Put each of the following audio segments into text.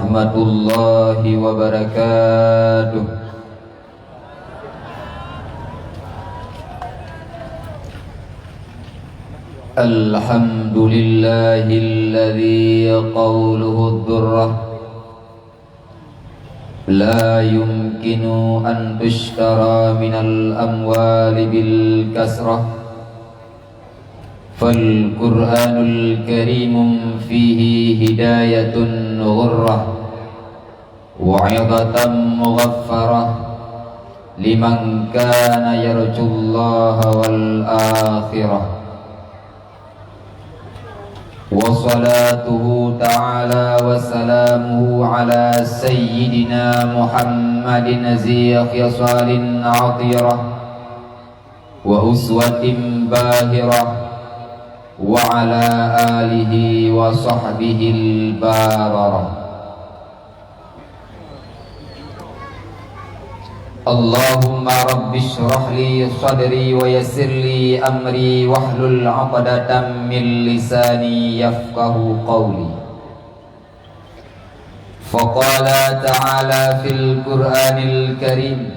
warahmatullahi wabarakatuh. Alhamdulillahilladzi qawluhu dzurrah la yumkinu an tushtara minal amwali bil kasrah. Fal Qur'anul Karim fihi hidayatun ghurrah wa 'idatan mughaffarah liman kana yarjullaha wal akhirah. Wa salatuhu ta'ala wa salamuhu ala sayyidina Muhammadin zi khisalin 'athirah wa uswatin bahirah wa ala alihi wa sahbihi al-bararah. Allahumma rabbi shrah li sadri wa yassir li amri wahlul 'uqdatam min lisani yafqahu qawli. Faqala ta'ala fil Qur'anil Karim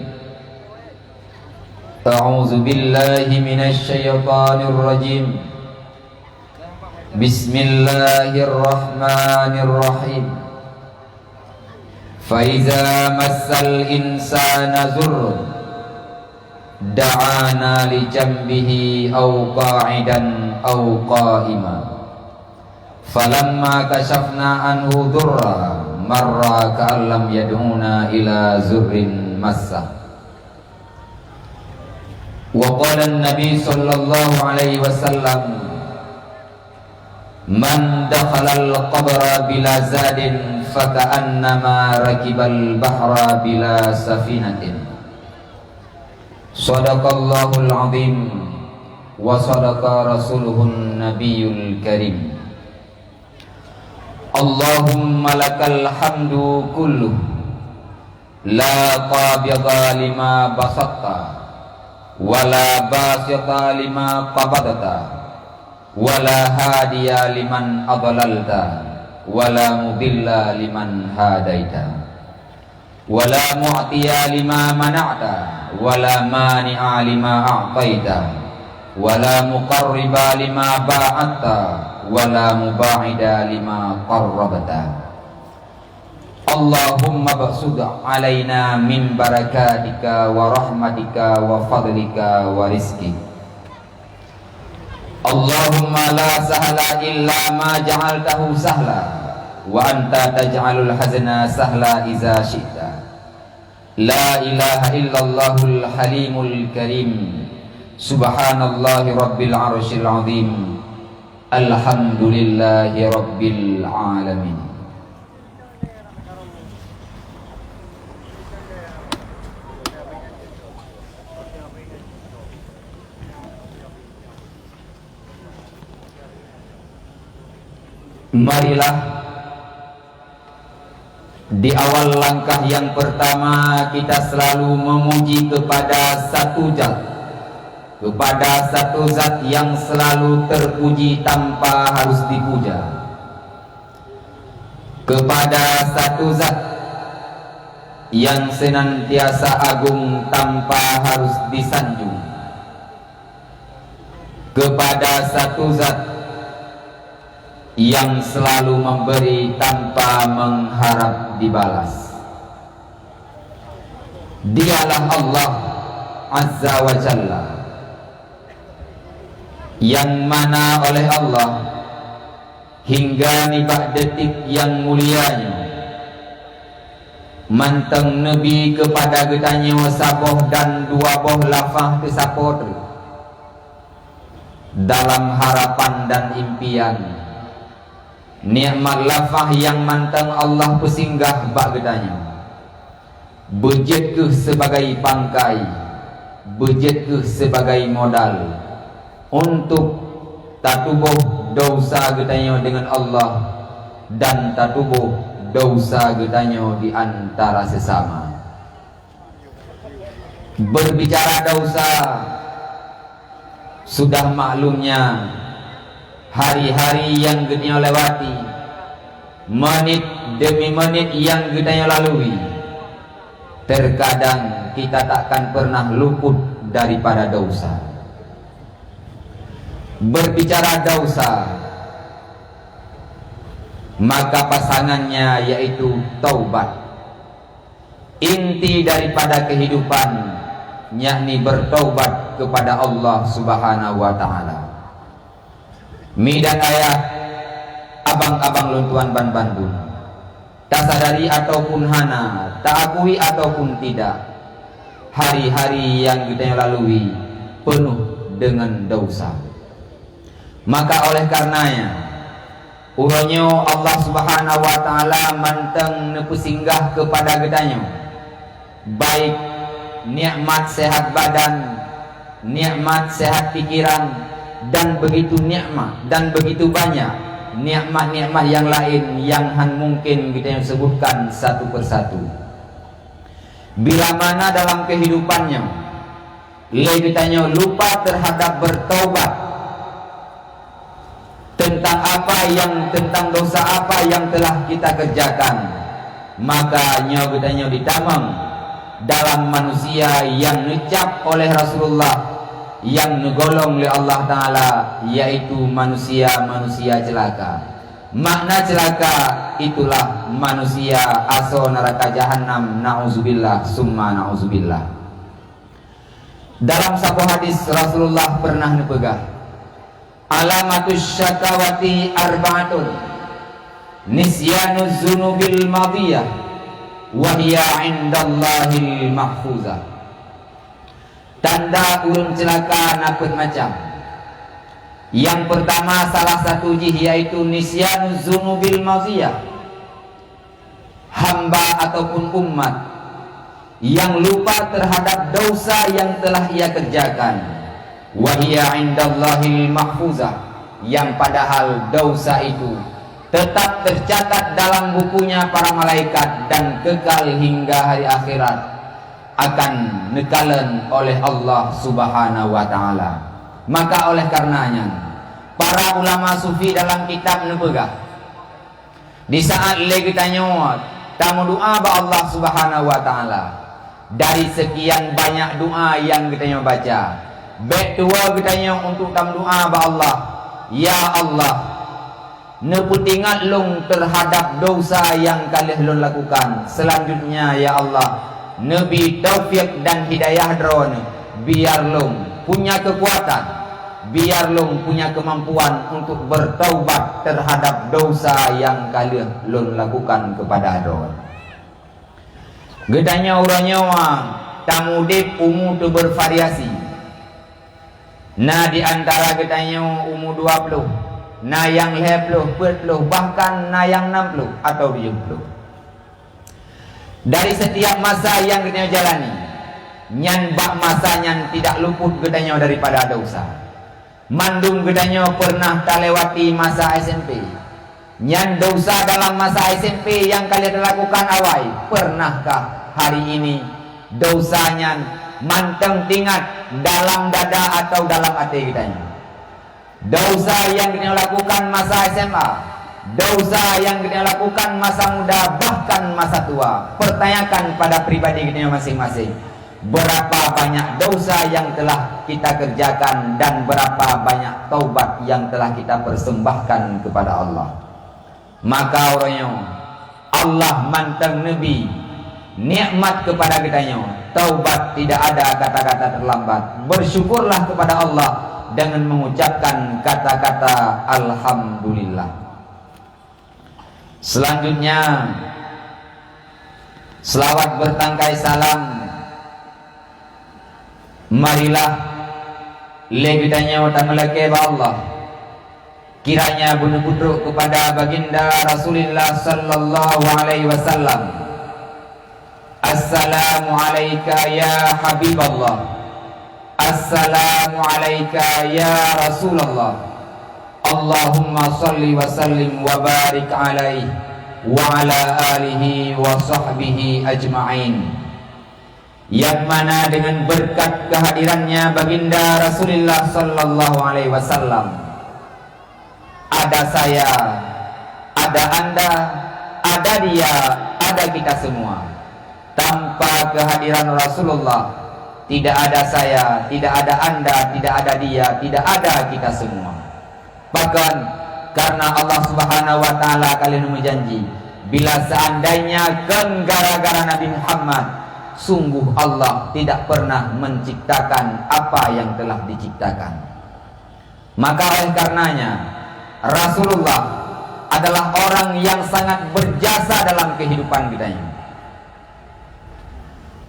a'udzu billahi minasy syaithanir rajim. Bismillahirrahmanirrahim. Faiza massal insana zurrun da'ana li jambihi aw qa'idan aw qa'ima falamma kashafna anhu dhurra marra ka'an lam yad'una ila zurrin massa. Wa qala an-nabi sallallahu alaihi wasallam man dakhala al-qabra bila zadin faka'annama rakibal bahra bila safinatin. Sadaqallahul azim wa sadaqa rasuluhun nabiyul karim. Allahumma lakal hamdu kulluh la qabidha lima basatta wa la basita lima qabadta wala hadiya liman adlalta wala mudilla liman hadaita wala mu'tiya lima mana'ta wala mani'a lima a'taita wala muqarriba lima ba'atta wala muba'ida lima qarrabta. Allahumma ba'sud alaina min barakatika wa rahmatika wa fadlika wa rizqika. Allahumma la sahla illa ma ja'altahu sahla wa anta taj'alul hazna sahla iza syi'ta. La ilaha illallahul halimul karim. Subhanallahi rabbil arsyil azim. Alhamdulillahi rabbil alamin. Marilah di awal langkah yang pertama kita selalu memuji kepada satu zat yang selalu terpuji tanpa harus dipuja, kepada satu zat yang senantiasa agung tanpa harus disanjung, kepada satu zat yang selalu memberi tanpa mengharap dibalas. Dialah Allah Azza wa Jalla, yang mana oleh Allah hingga nibak detik yang mulianya manteng Nabi kepada getanya saboh dan dua boh lafah kesapodri dalam harapan dan impian. Nikmat lafah yang mantang Allah pesinggah bak gedanya, bejet ke sebagai pangkai, bejet ke sebagai modal untuk tatubuh dosa gedanya dengan Allah dan tatubuh dosa gedanya di antara sesama. Berbicara dosa, sudah maklumnya hari-hari yang dunia lewati menit demi menit yang kita lalui, terkadang kita takkan pernah luput daripada dosa. Berbicara dosa, maka pasangannya yaitu taubat. Inti daripada kehidupan yakni bertaubat kepada Allah Subhanahu wa taala. Mi dan ayah, abang-abang luntuan ban Bandung, tak sadari ataupun hana, tak akui ataupun tidak, hari-hari yang kita lalui penuh dengan dosa. Maka oleh karenanya uronyo Allah Subhanahu wa taala manteng nepu singgah kepada gedanyo, baik nikmat sehat badan, nikmat sehat pikiran, dan begitu nikmat dan begitu banyak nikmat-nikmat yang lain yang mungkin kita sebutkan satu persatu. Bila mana dalam kehidupannya kita lupa terhadap bertaubat tentang dosa apa yang telah kita kerjakan, maka kita ditamang dalam manusia yang necap oleh Rasulullah, yang negolong oleh Allah Ta'ala, yaitu manusia-manusia celaka. Makna celaka itulah manusia aso neraka jahanam, na'udzubillah summa na'udzubillah. Dalam satu hadis Rasulullah pernah nepegah, alamatus syakawati arba'atun, nisyanuz zunubil madiyah wahya indallahil mahfuzah. Tanda urun celaka nakut macam. Yang pertama, salah satu yaitu nisyanuz zunubil madiyah, hamba ataupun umat yang lupa terhadap dosa yang telah ia kerjakan. Wahia indallahil mahfuzah, yang padahal dosa itu tetap tercatat dalam bukunya para malaikat dan kekal hingga hari akhirat akan nekalan oleh Allah Subhanahu wa taala. Maka oleh karenanya para ulama sufi dalam kitab nepegah, di saat kita nyuat tamu doa ba Allah Subhanahu wa taala, dari sekian banyak doa yang kita baca, betua kita untuk tam doa ba Allah, ya Allah, neputingat long terhadap dosa yang kalian lo lakukan. Selanjutnya ya Allah, nebi taufik dan hidayah drone, biar long punya kekuatan, biar long punya kemampuan untuk bertaubat terhadap dosa yang kalian lo lakukan kepada drone. Gedanya uranya tamudip umur tu bervariasi. Nah di antara gedanya umur 20, nah yang 50, 40, bahkan nah yang 60 atau 70. Dari setiap masa yang kita jalani, nyan bak masa nyan tidak luput gedanya daripada dosa. Mandung gedanya pernah terlewati masa SMP. Nyan dosa dalam masa SMP yang kalian lakukan awal, pernahkah hari ini dosanya manteng tingkat dalam dada atau dalam hati kita? Dosa yang kita lakukan masa SMA, dosa yang kita lakukan masa muda, bahkan masa tua, pertanyakan pada pribadi kita masing-masing, berapa banyak dosa yang telah kita kerjakan dan berapa banyak taubat yang telah kita persembahkan kepada Allah. Maka orangnya Allah manteng Nabi nikmat kepada kitanya, taubat tidak ada kata-kata terlambat. Bersyukurlah kepada Allah dengan mengucapkan kata-kata alhamdulillah. Selanjutnya selawat bertangkai salam, marilah lebitanya utamalake ba Allah, kiranya bunuh putru kepada baginda Rasulullah sallallahu alaihi wasallam. Assalamu alayka ya Habiballah, assalamu alayka ya Rasulullah, Allahumma salli wa sallim wa barik alaihi wa ala alihi wa sahbihi ajma'in. Yang mana dengan berkat kehadirannya baginda Rasulullah sallallahu alaihi wasallam, ada saya ada Anda, ada dia, ada kita semua. Tanpa kehadiran Rasulullah, tidak ada saya, tidak ada Anda, tidak ada dia, tidak ada kita semua. Bahkan karena Allah Subhanahu wa taala kalian berjanji, bila seandainya gara-gara Nabi Muhammad, sungguh Allah tidak pernah menciptakan apa yang telah diciptakan. Maka oleh karenanya Rasulullah adalah orang yang sangat berjasa dalam kehidupan kita ini.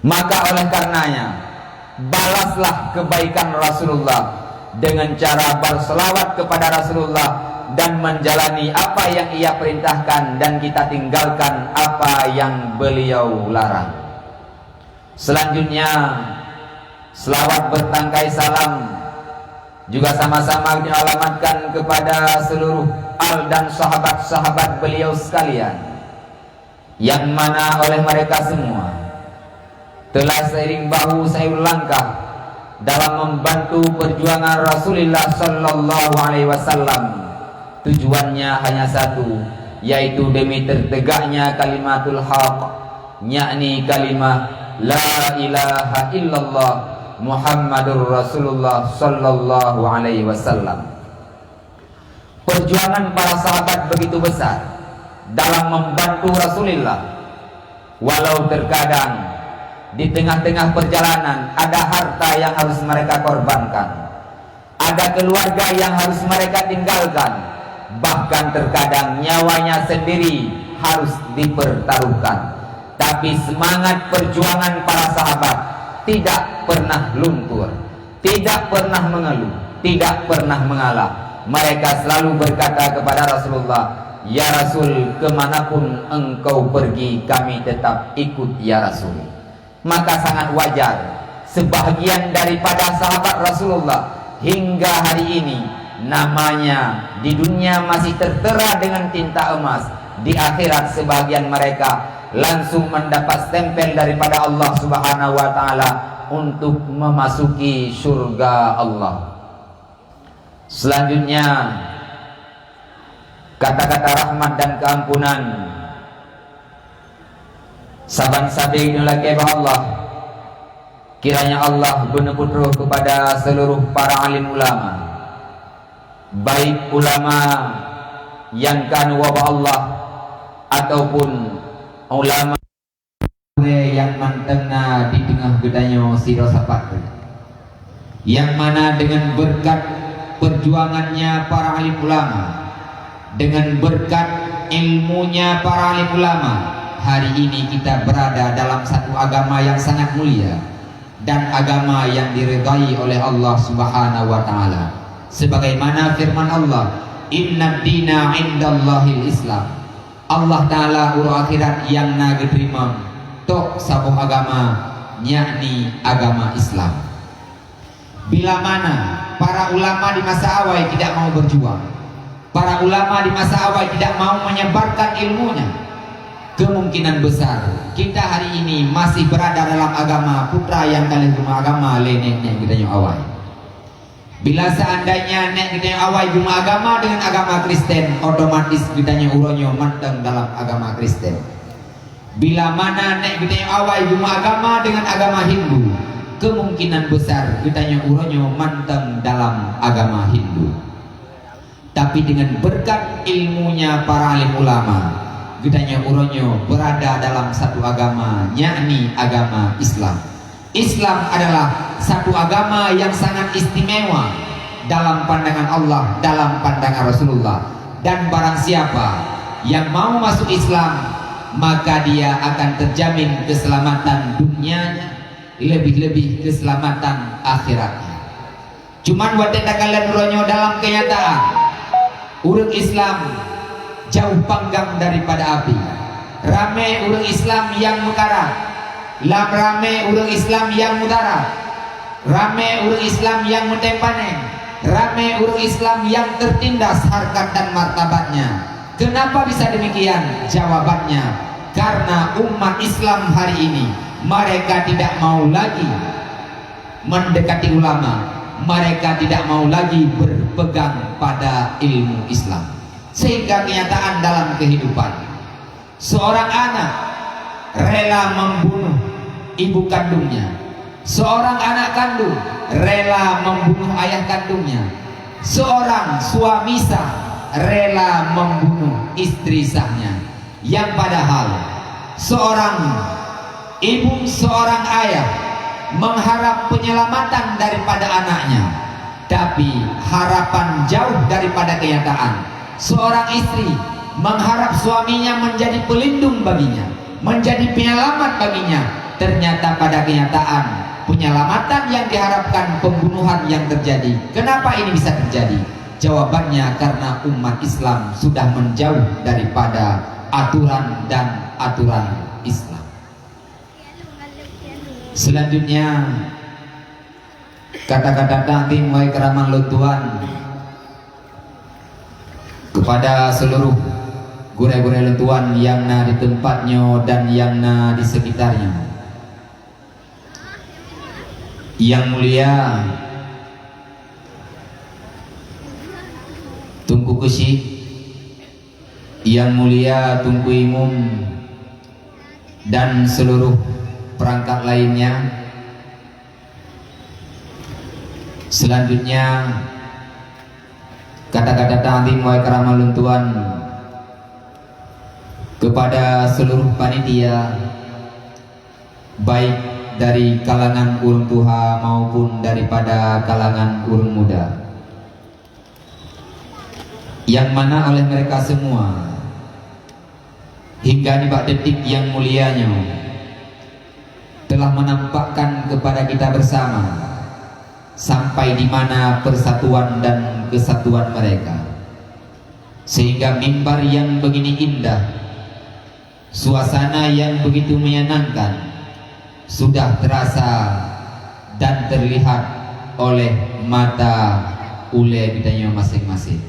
Maka oleh karenanya balaslah kebaikan Rasulullah dengan cara berselawat kepada Rasulullah dan menjalani apa yang ia perintahkan, dan kita tinggalkan apa yang beliau larang. Selanjutnya selawat bertangkai salam juga sama-sama dialamatkan kepada seluruh al dan sahabat-sahabat beliau sekalian, yang mana oleh mereka semua telah seiring bahu seiring langkah dalam membantu perjuangan Rasulullah sallallahu alaihi wasallam. Tujuannya hanya satu, yaitu demi tertegaknya kalimatul haq, yakni kalimat la ilaha illallah Muhammadur Rasulullah sallallahu alaihi wasallam. Perjuangan para sahabat begitu besar dalam membantu Rasulullah, walau terkadang di tengah-tengah perjalanan ada harta yang harus mereka korbankan, ada keluarga yang harus mereka tinggalkan, bahkan terkadang nyawanya sendiri harus dipertaruhkan. Tapi semangat perjuangan para sahabat tidak pernah luntur, tidak pernah mengeluh, tidak pernah mengalah. Mereka selalu berkata kepada Rasulullah, "Ya Rasul, kemanapun engkau pergi, kami tetap ikut ya Rasul." Maka sangat wajar sebahagian daripada sahabat Rasulullah hingga hari ini namanya di dunia masih tertera dengan tinta emas. Di akhirat sebahagian mereka langsung mendapat stempel daripada Allah Subhanahu wa taala untuk memasuki surga Allah. Selanjutnya kata-kata rahmat dan keampunan saban sabi nulake Allah, kiranya Allah benar-benar kepada seluruh para alim ulama, baik ulama yang kan wabah Allah ataupun ulama yang mantengna di tengah gedanya siro sapat, yang mana dengan berkat perjuangannya para alim ulama, dengan berkat ilmunya para alim ulama, hari ini kita berada dalam satu agama yang sangat mulia dan agama yang diridai oleh Allah Subhanahu wa taala. Sebagaimana firman Allah, "Inna dina 'indallahil Islam." Allah taala uru akhirat yang nageterima tok sabuh agama, yakni agama Islam. Bila mana para ulama di masa awal tidak mau berjuang, para ulama di masa awal tidak mau menyebarkan ilmunya, kemungkinan besar kita hari ini masih berada dalam agama putra yang kalian cuma agama leneknya kita yang awal. Bila seandainya nek kita yang awal cuma agama dengan agama Kristen, otomatis kita yang uronyo manteng dalam agama Kristen. Bila mana nek kita yang awal cuma agama dengan agama Hindu, kemungkinan besar kita yang uronyo manteng dalam agama Hindu. Tapi dengan berkat ilmunya para alim ulama, gedanya uronyo berada dalam satu agama, yakni agama Islam. Islam adalah satu agama yang sangat istimewa dalam pandangan Allah, dalam pandangan Rasulullah. Dan barang siapa yang mau masuk Islam, maka dia akan terjamin keselamatan dunianya, lebih-lebih keselamatan akhiratnya. Cuman buat kalian uronyo dalam kenyataan, urut Islam jauh panggang daripada api. Rame urang Islam yang mekarat, rame urang Islam yang mudara, rame urang Islam yang mentempanen, rame urang Islam yang tertindas harkat dan martabatnya. Kenapa bisa demikian? Jawabannya, karena umat Islam hari ini mereka tidak mau lagi mendekati ulama, mereka tidak mau lagi berpegang pada ilmu Islam. Sehingga kenyataan dalam kehidupan, seorang anak rela membunuh ibu kandungnya, seorang anak kandung rela membunuh ayah kandungnya, seorang suami sah rela membunuh istri sahnya, yang padahal seorang ibu, seorang ayah mengharap penyelamatan daripada anaknya, tapi harapan jauh daripada kenyataan. Seorang istri mengharap suaminya menjadi pelindung baginya, menjadi penyelamat baginya, ternyata pada kenyataan penyelamatan yang diharapkan, pembunuhan yang terjadi. Kenapa ini bisa terjadi? Jawabannya karena umat Islam sudah menjauh daripada aturan dan aturan Islam. Selanjutnya, kata-kata nanti mulai keraman lutuan kepada seluruh gurai-gurai lentuan yang na di tempatnya dan yang na di sekitarnya. Yang mulia Tunku Kusi, yang mulia Tunku Imum, dan seluruh perangkat lainnya. Selanjutnya, kata-kata ta'zim wa ikram luntuan kepada seluruh panitia, baik dari kalangan ulun tua maupun daripada kalangan ulun muda, yang mana oleh mereka semua hingga di bak detik yang mulianya telah menampakkan kepada kita bersama sampai di mana persatuan dan kesatuan mereka, sehingga mimbar yang begini indah, suasana yang begitu menyenangkan sudah terasa dan terlihat oleh mata ule kitanya masing-masing.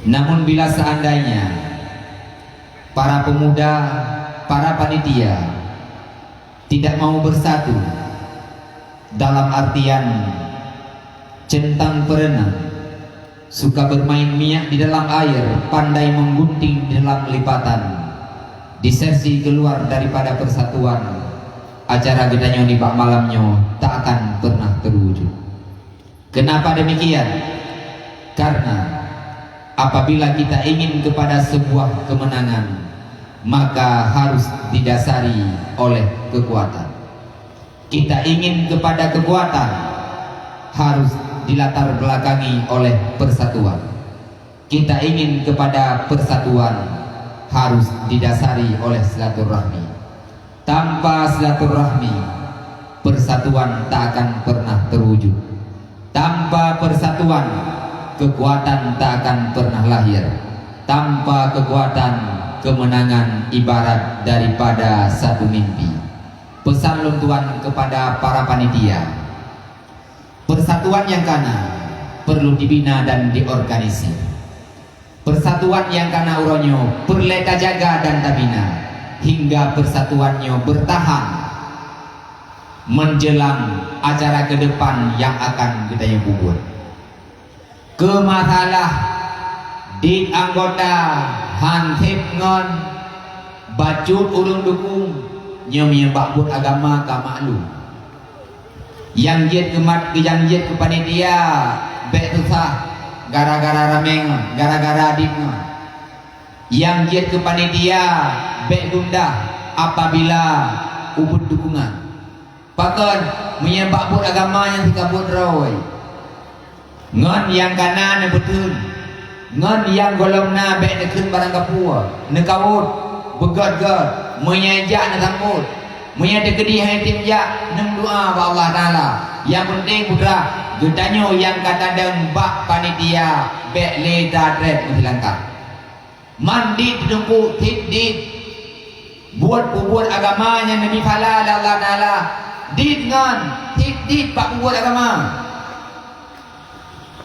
Namun bila seandainya para pemuda, para panitia tidak mau bersatu dalam artian centang perenang, suka bermain minyak di dalam air, pandai menggunting di dalam lipatan, disersi keluar daripada persatuan, acara gedanya di bak malamnya tak akan pernah terwujud. Kenapa demikian? Karena apabila kita ingin kepada sebuah kemenangan, maka harus didasari oleh kekuatan. Kita ingin kepada kekuatan, harus dilatar belakangi oleh persatuan. Kita ingin kepada persatuan, harus didasari oleh silaturahmi. Tanpa silaturahmi, persatuan tak akan pernah terwujud. Tanpa persatuan, kekuatan tak akan pernah lahir. Tanpa kekuatan, kemenangan ibarat daripada satu mimpi. Pesan luntuan kepada para panitia, persatuan yang kana perlu dibina dan diorganisir. Persatuan yang kana uronyo perlu jaga dan tabina hingga persatuannya bertahan menjelang acara ke depan yang akan kita buat. Kemasalah di anggota hantip ngon bacut urung dukung nyamnya bakbut agama ka maklum yang jet kemat yang jet ke panitia bek susah gara-gara rameng, gara-gara adiknya. Yang jet ke panitia bek gundah apabila ubud dukungan pakon menyembah bud agama yang dikabut roy ngon yang kanan betul ngon yang golongna bek nekun barang kapua nekawut begat-gat menyajak nak sambut menyada kedih hai timjak nem doa ba Allah Taala. Yang penting putra getanyo yang kata dan bak panitia bek le dadret menghilangkan mandi tunggu tidit buat agamanya Nabi Fala Allah Taala dengan tidit pak buat agama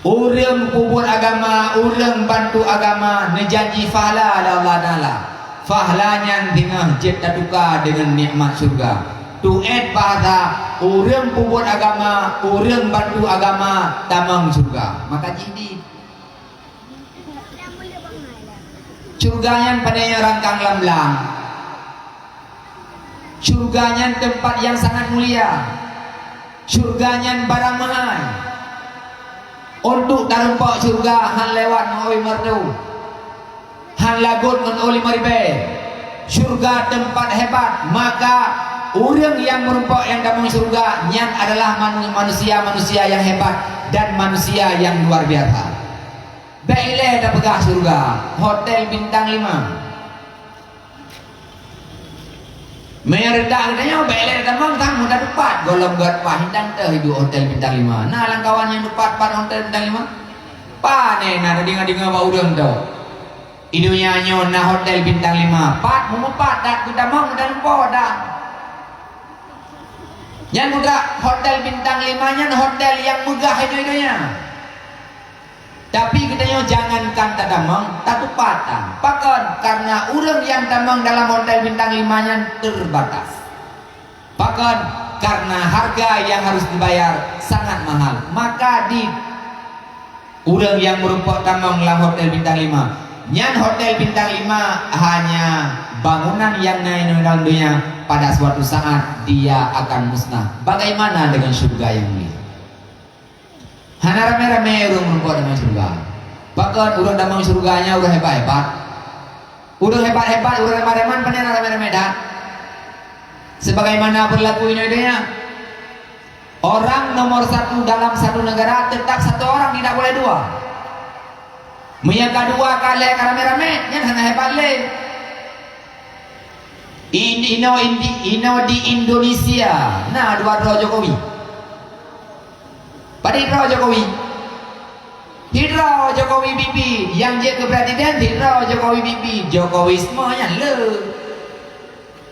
urang kubur agama urang bantu agama nejanji Fala Allah Taala fahlanya dengan jet duka dengan nikmat surga. Tuet bahasa urang kubur agama, urang bantu agama tamang surga. Maka jadi Surganya padanya rangkang lamlang. Surganya tempat yang sangat mulia. Surganya barang mahal. Untuk tarumpok surga han lewat mengoi merdu. Han lagut mengoi maribe. Surga tempat hebat, maka orang yang merumpok yang dalam surga nyan adalah manusia-manusia yang hebat dan manusia yang luar biasa. Baiklah dah pegah surga, hotel bintang 5. Meredak katanya baiklah dah mang tamu dah dapat golong buat hindang teh hidup hotel bintang 5. Nah lang kawan yang dapat hotel bintang 5. Pane nah dengar-dengar bau urang tu. Idunya nyon nah hotel bintang 5. Pat mupat dak kita mang dah lupa dah. Yang muda hotel bintang 5 nya hotel yang megah itu-itunya. Tapi kita jangankan tak damang, tak tupatan. Bahkan karena orang yang damang dalam hotel bintang 5 nya terbatas. Bahkan karena harga yang harus dibayar sangat mahal, maka di orang yang merupakan damang dalam hotel bintang 5, nyan hotel bintang 5 hanya bangunan yang naik dalam dunia, pada suatu saat dia akan musnah. Bagaimana dengan surga yang mulia? Hana rame-rame orang merupakan dalam surga. Bahkan orang dalam surganya orang hebat-hebat. Orang hebat-hebat, orang reman-reman pandai rame-rame dah. Sebagaimana berlaku Indonesia. Orang nomor 1 dalam satu negara tetap 1 orang, tidak boleh 2. Yang kedua kali rame-rame, yang hana hebat le. Ino di Indonesia. Nah, dua Jokowi. Pada Jokowi. Hidro Jokowi Bibi yang dia ke presiden, Hidro Jokowi Bibi, Jokowi semuanya le.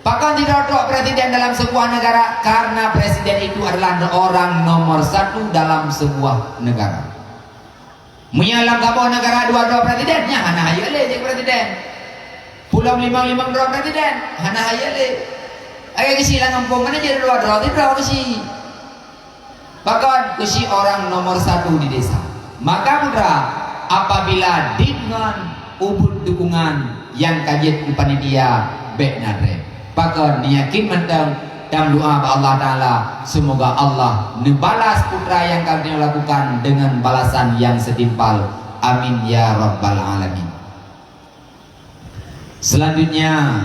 Bahkan tidak ada presiden dalam sebuah negara karena presiden itu adalah orang nomor 1 dalam sebuah negara. Menyalam sebuah negara 2 presidennya, hana aja le jadi presiden. Pulau 5 presiden, hana aja le. Agak kesilang ngempung mana jadi 2 tidak kesi. Bahkan kesi orang nomor 1 di desa. Maka putra, apabila dengan ubud dukungan yang kajet ku panitia beknare, bahkan niyakin mentang dan doa Allah Ta'ala, semoga Allah membalas putra yang kami lakukan dengan balasan yang setimpal. Amin ya rabbal alamin. Selanjutnya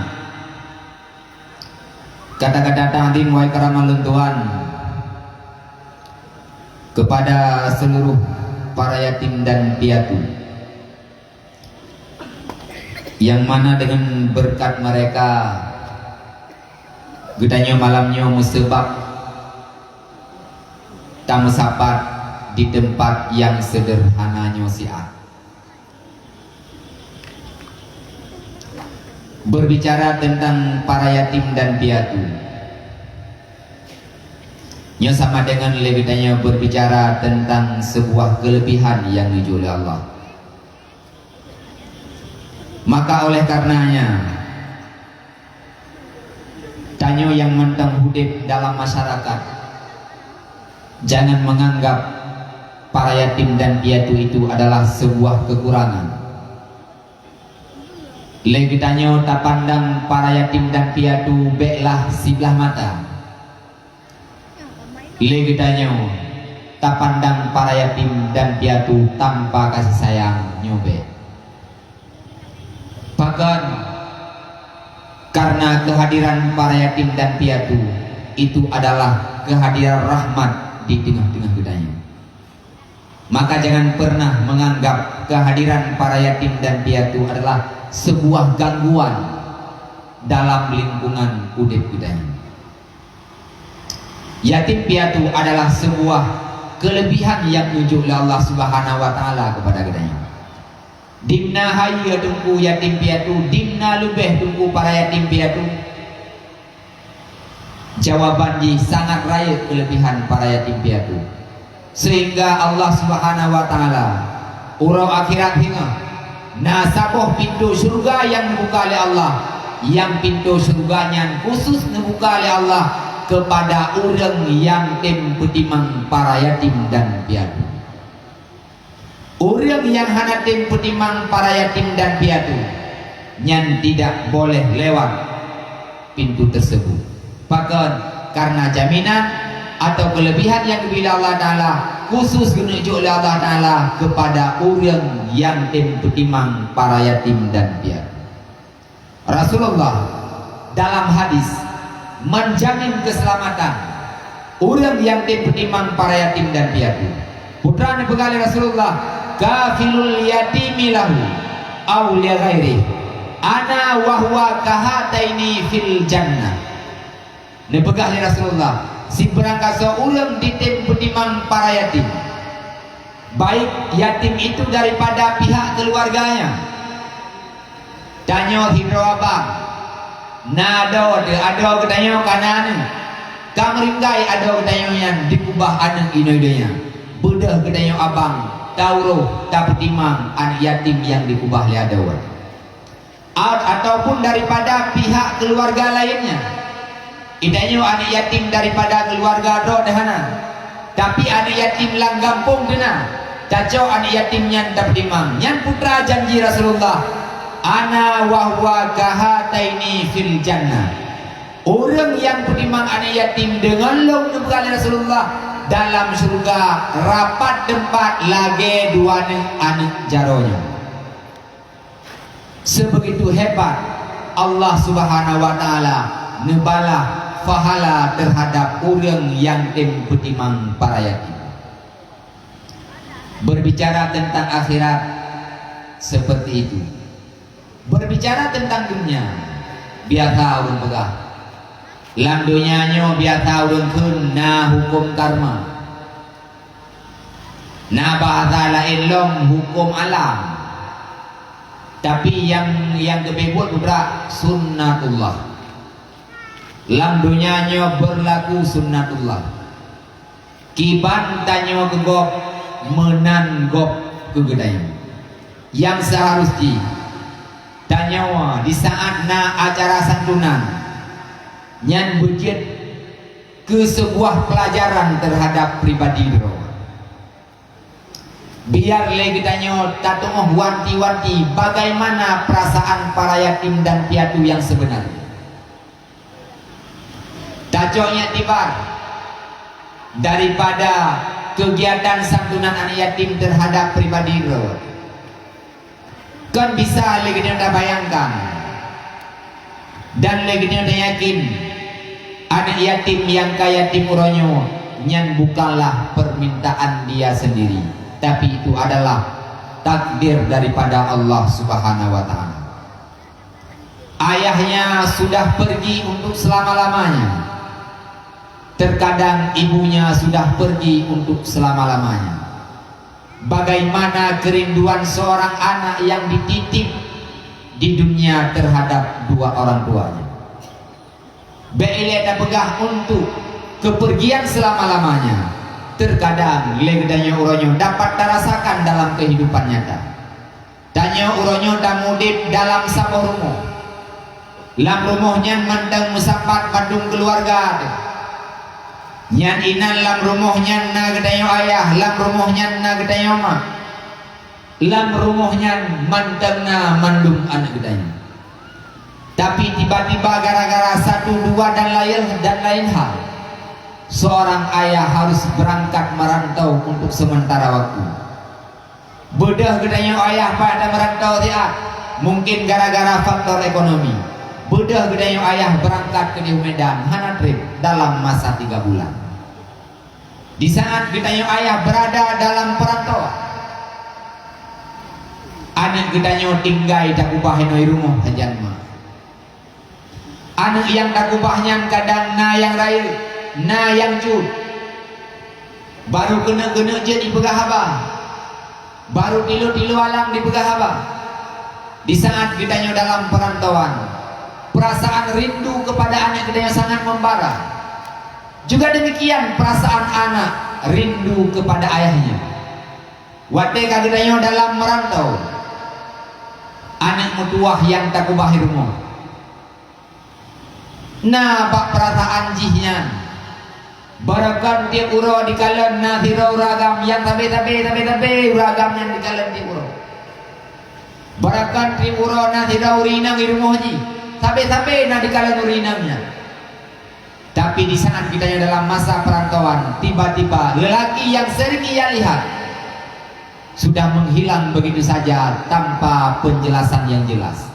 kata-kata ta'zim wa ikram Tuhan kepada seluruh para yatim dan piatu, yang mana dengan berkat mereka gedanya malamnya musebab tamu sapat di tempat yang sederhananya siat. Berbicara tentang para yatim dan piatu, nya sama dengan lebihnya berbicara tentang sebuah kelebihan yang dijual oleh Allah. Maka oleh karenanya tanya yang mentang hidup dalam masyarakat, jangan menganggap para yatim dan piatu itu adalah sebuah kekurangan. Lebih tanya tak pandang para yatim dan piatu beklah sebelah mata. Lebih tanya tak pandang para yatim dan piatu tanpa kasih sayang nyobe. Bahkan karena kehadiran para yatim dan piatu itu adalah kehadiran rahmat di tengah-tengah budaya. Maka jangan pernah menganggap kehadiran para yatim dan piatu adalah sebuah gangguan dalam lingkungan udip budaya. Yatim piatu adalah sebuah kelebihan yang ditunjuk oleh Allah Subhanahu wa taala kepada kita. Dimna hayya tunggu yatim piatu, dimna lebih tunggu para yatim piatu. Jawaban di sangat raya kelebihan para yatim piatu. Sehingga Allah Subhanahu wa taala urau akhirat hingga nasaboh pintu surga yang dibuka oleh Allah, yang pintu surganya khusus dibuka oleh Allah kepada orang yang temputimang para yatim dan piatu. Orang yang hana temputimang para yatim dan piatu yang tidak boleh lewat pintu tersebut. Bahkan karena jaminan atau kelebihan yang diberi Allah Ta'ala khusus menuju oleh Allah Ta'ala kepada orang yang timang para yatim dan piatu. Rasulullah dalam hadis menjamin keselamatan orang yang timang para yatim dan piatu. Putra begali Rasulullah, kafilul yatimi lahu aw li ghairi ana wa huwa kahataini fil jannah. Ne begali Rasulullah, si berangkat seorang ditimang para yatim, baik yatim itu daripada pihak keluarganya. Tanya hidro abang, nado ada ketanya kanan, kamringkai ada ketanya yang dikubah anak inoidenya, budah ketanya abang, tauro tak timang anak yatim yang dikubah liadawat, ataupun daripada pihak keluarga lainnya. Idanyo anak yatim daripada keluarga do dahana, tapi anak yatim lang gampung dena caco anak yatim yang tak dimang yang putra janji Rasulullah, ana wahwa kahataini fil jannah. Orang yang berdimang anak yatim dengan long nebali Rasulullah dalam surga rapat tempat lagi dua anak jaronya. Sebegitu hebat Allah Subhanahu wa Ta'ala nebalah pahala terhadap orang yang timang para yatim. Berbicara tentang akhirat seperti itu. Berbicara tentang dunia biasa orang pegah. Lam dunianya biasa orang kena hukum karma. Na bahasa lain long hukum alam. Tapi yang kebebut berat sunnatullah. Lam dunianya berlaku sunnatullah. Kiban tanyo gegop menanggop kegedayan. Yang seharusnya tanyawa di saat na acara santunan nyan bujit ke sebuah pelajaran terhadap pribadi diro. Biar lagi tanyo tatoh wanti-wanti bagaimana perasaan para yatim dan piatu yang sebenarnya. Tacoknya tiba daripada kegiatan santunan anak yatim terhadap pribadi diro. Kan bisa lagi anda bayangkan dan lagi anda yakin anak yatim yang kaya timuronyo nyan bukanlah permintaan dia sendiri, tapi itu adalah takdir daripada Allah Subhanahu wa Ta'ala. Ayahnya sudah pergi untuk selama-lamanya, terkadang ibunya sudah pergi untuk selama-lamanya. Bagaimana kerinduan seorang anak yang dititip di dunia terhadap dua orang tuanya. Beile pegah untuk kepergian selama-lamanya. Terkadang legdanya uronyo dapat terasakan dalam kehidupan nyata. Tanya uronyo damudip dalam sabuh rumah. Lam rumahnya mandang musapat bandung keluarga. Nyan inan lam rumahnya na gedayo ayah, lam rumahnya na gedayo mak, lam rumahnya mandang na mandung anak gedayo. Tapi tiba-tiba gara-gara satu dua dan lain hal, seorang ayah harus berangkat merantau untuk sementara waktu. Bedah gedayo ayah pada merantau dia, mungkin gara-gara faktor ekonomi. Bedah gedayo ayah berangkat ke Medan, hana trip dalam masa 3 bulan. Di saat gedayo ayah berada dalam perantauan, anak gedayo tinggai tak ubah henoi rumah hajan mah. Anak yang tak ubahnya kadang na yang raya, na yang cud. Baru kena je di pegah baru tilu alam di pegah. Di saat gedayo dalam perantauan, perasaan rindu kepada anak gedayo sangat membara. Juga demikian perasaan anak rindu kepada ayahnya. Wate kagedayo dalam merantau, anak mutuah yang tak ubah rumah. Nah, bak perasaan jihnya. Barakan dia uro di kalan na tiro ragam yang tabe ragam yang di kalan dia uro. Barakan tribura na tidak urinang di rumah ji. Sampai-sampai na dikala urinangnya. Tapi di saat kita yang dalam masa perantauan, tiba-tiba lelaki yang sering ia lihat sudah menghilang begitu saja tanpa penjelasan yang jelas.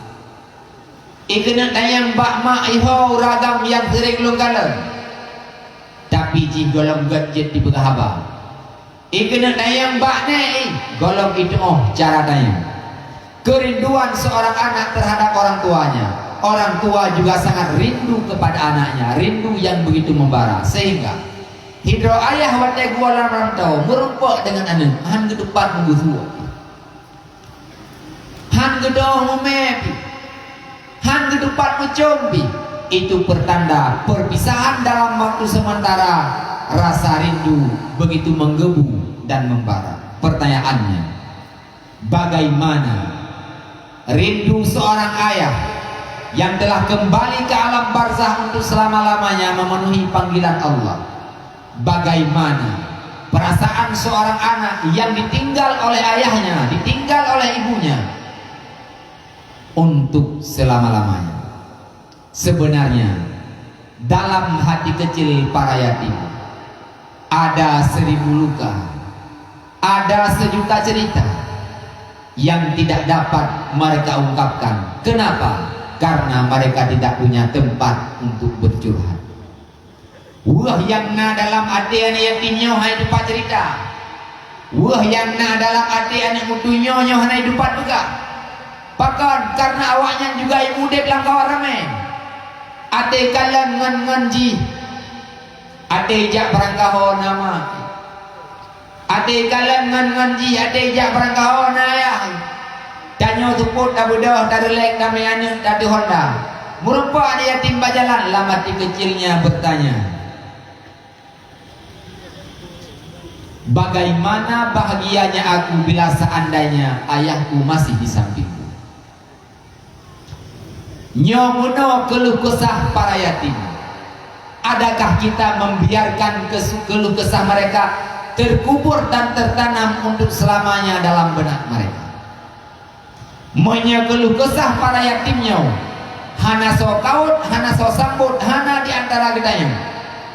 Ikena tayang bak mak iho ragam yang sering lunggalan. Tapi ji golong gadget di begahaba. Ikena tayang bak ne golong itu cara tayang. Kerinduan seorang anak terhadap orang tuanya. Orang tua juga sangat rindu kepada anaknya, rindu yang begitu membara, sehingga hidro ayah watai gua lam rantau merumpak dengan anak han ke depan mengusua, han ke doh memepi, han ke depan mencombi. Itu pertanda perpisahan dalam waktu sementara. Rasa rindu begitu menggebu dan membara. Pertanyaannya, bagaimana rindu seorang ayah yang telah kembali ke alam barzah untuk selama-lamanya memenuhi panggilan Allah? Bagaimana perasaan seorang anak yang ditinggal oleh ayahnya, ditinggal oleh ibunya untuk selama-lamanya? Sebenarnya dalam hati kecil para yatim ada 1000 luka, ada sejuta cerita yang tidak dapat mereka ungkapkan. Kenapa? Karena mereka tidak punya tempat untuk bercurhat. Wah yang na dalam hati anak yatimnya hai dapat cerita. Wah yang na dalam hati anak mutunya hai dapat juga. Bahkan karena awaknya juga ibu dek langkau ramai. Ate kalian ngan-nganji. Ate jak berangkahon nama. Ate kalian ngan-nganji. Ate jak berangkahon ayah. Danyo tuput dah bedah dah relek dah meana dah di Honda. Merupa dia yatim bajalan lah mati kecilnya bertanya, bagaimana bahagianya aku bila seandainya ayahku masih di sampingku. Nyomuno keluh kesah para yatim. Adakah kita membiarkan keluh kesah mereka terkubur dan tertanam untuk selamanya dalam benak mereka? Menyekeluh kesah para yatimnya, hana so kaut, hana so sambut, hana di antara gedanya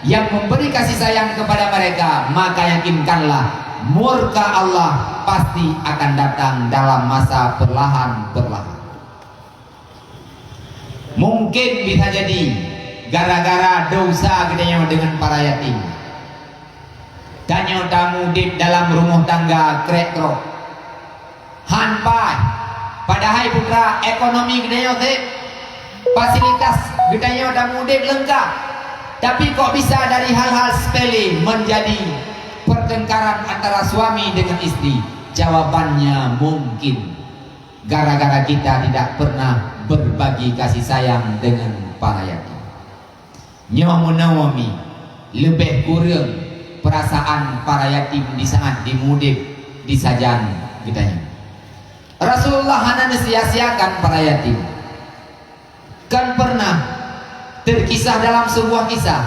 yang memberi kasih sayang kepada mereka, maka yakinkanlah murka Allah pasti akan datang dalam masa perlahan-perlahan. Mungkin bisa jadi gara-gara dosa gedanya dengan para yatim. Danyo tamu di dalam rumah tangga krek-krok hanpai. Padahal putra ekonomi gedenya fasilitas gedenya udah mudik lengkap, tapi kok bisa dari hal-hal sepele menjadi pertengkaran antara suami dengan istri? Jawabannya mungkin gara-gara kita tidak pernah berbagi kasih sayang dengan para yatim. Nyomu Naomi lebih kurang perasaan para yatim di saat dimudik di sajan gedenya. Rasulullah hanya sia-siakan para yatim. Kan pernah terkisah dalam sebuah kisah,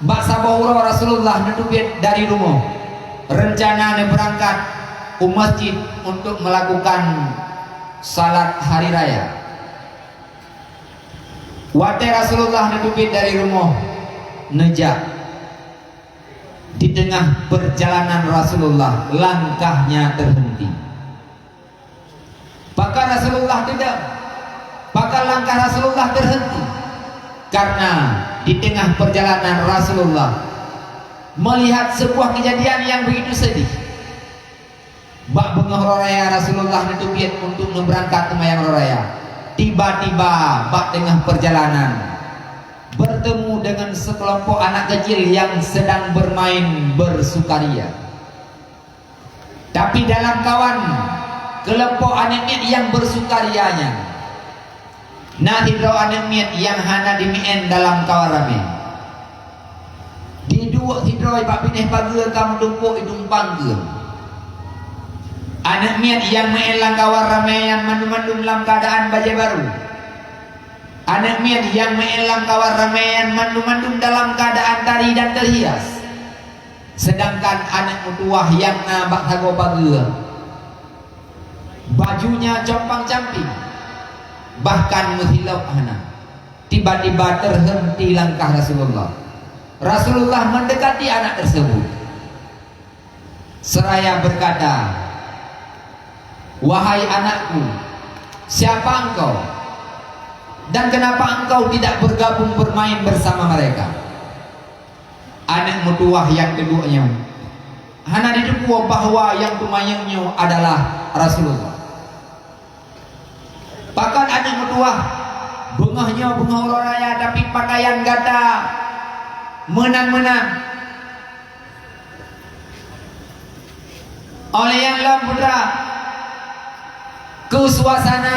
Baksa Bahura Rasulullah nedubit dari rumah, rencana berangkat ke masjid untuk melakukan salat hari raya. Wate Rasulullah nedubit dari rumah nejak. Di tengah perjalanan Rasulullah langkahnya terhenti. Maka Rasulullah tidak, maka langkah Rasulullah terhenti karena di tengah perjalanan Rasulullah melihat sebuah kejadian yang begitu sedih. Bak bengah raya Rasulullah ditubit untuk berangkat ke mayang raya. Tiba-tiba bak tengah perjalanan bertemu dengan sekelompok anak kecil yang sedang bermain bersukaria. Tapi dalam kawan kelompok anak yang bersukarianya, nah hidro anak yang hana dimien dalam kawarame. Di dua hidro ibak pineh pagi kamu tumpuk hidung pangge. Anak yang mien lang kawarame yang mandum-mandum dalam keadaan baju baru. Anak yang mien lang kawarame yang mandum-mandum dalam keadaan tari dan terhias. Sedangkan anak mutuah yang nabak hago pagi bajunya compang-camping, bahkan muhilab hana. Tiba-tiba terhenti langkah Rasulullah. Rasulullah mendekati anak tersebut, seraya berkata, "Wahai anakku, siapa engkau? Dan kenapa engkau tidak bergabung bermain bersama mereka?" Anak mutuah yang keduanya hana didukung bahwa yang tumayangnya adalah Rasulullah. Bahkan anak mutuah bengahnya bengah raya, tapi pakaian gata menang-menang. Oleh yang putra, ke suasana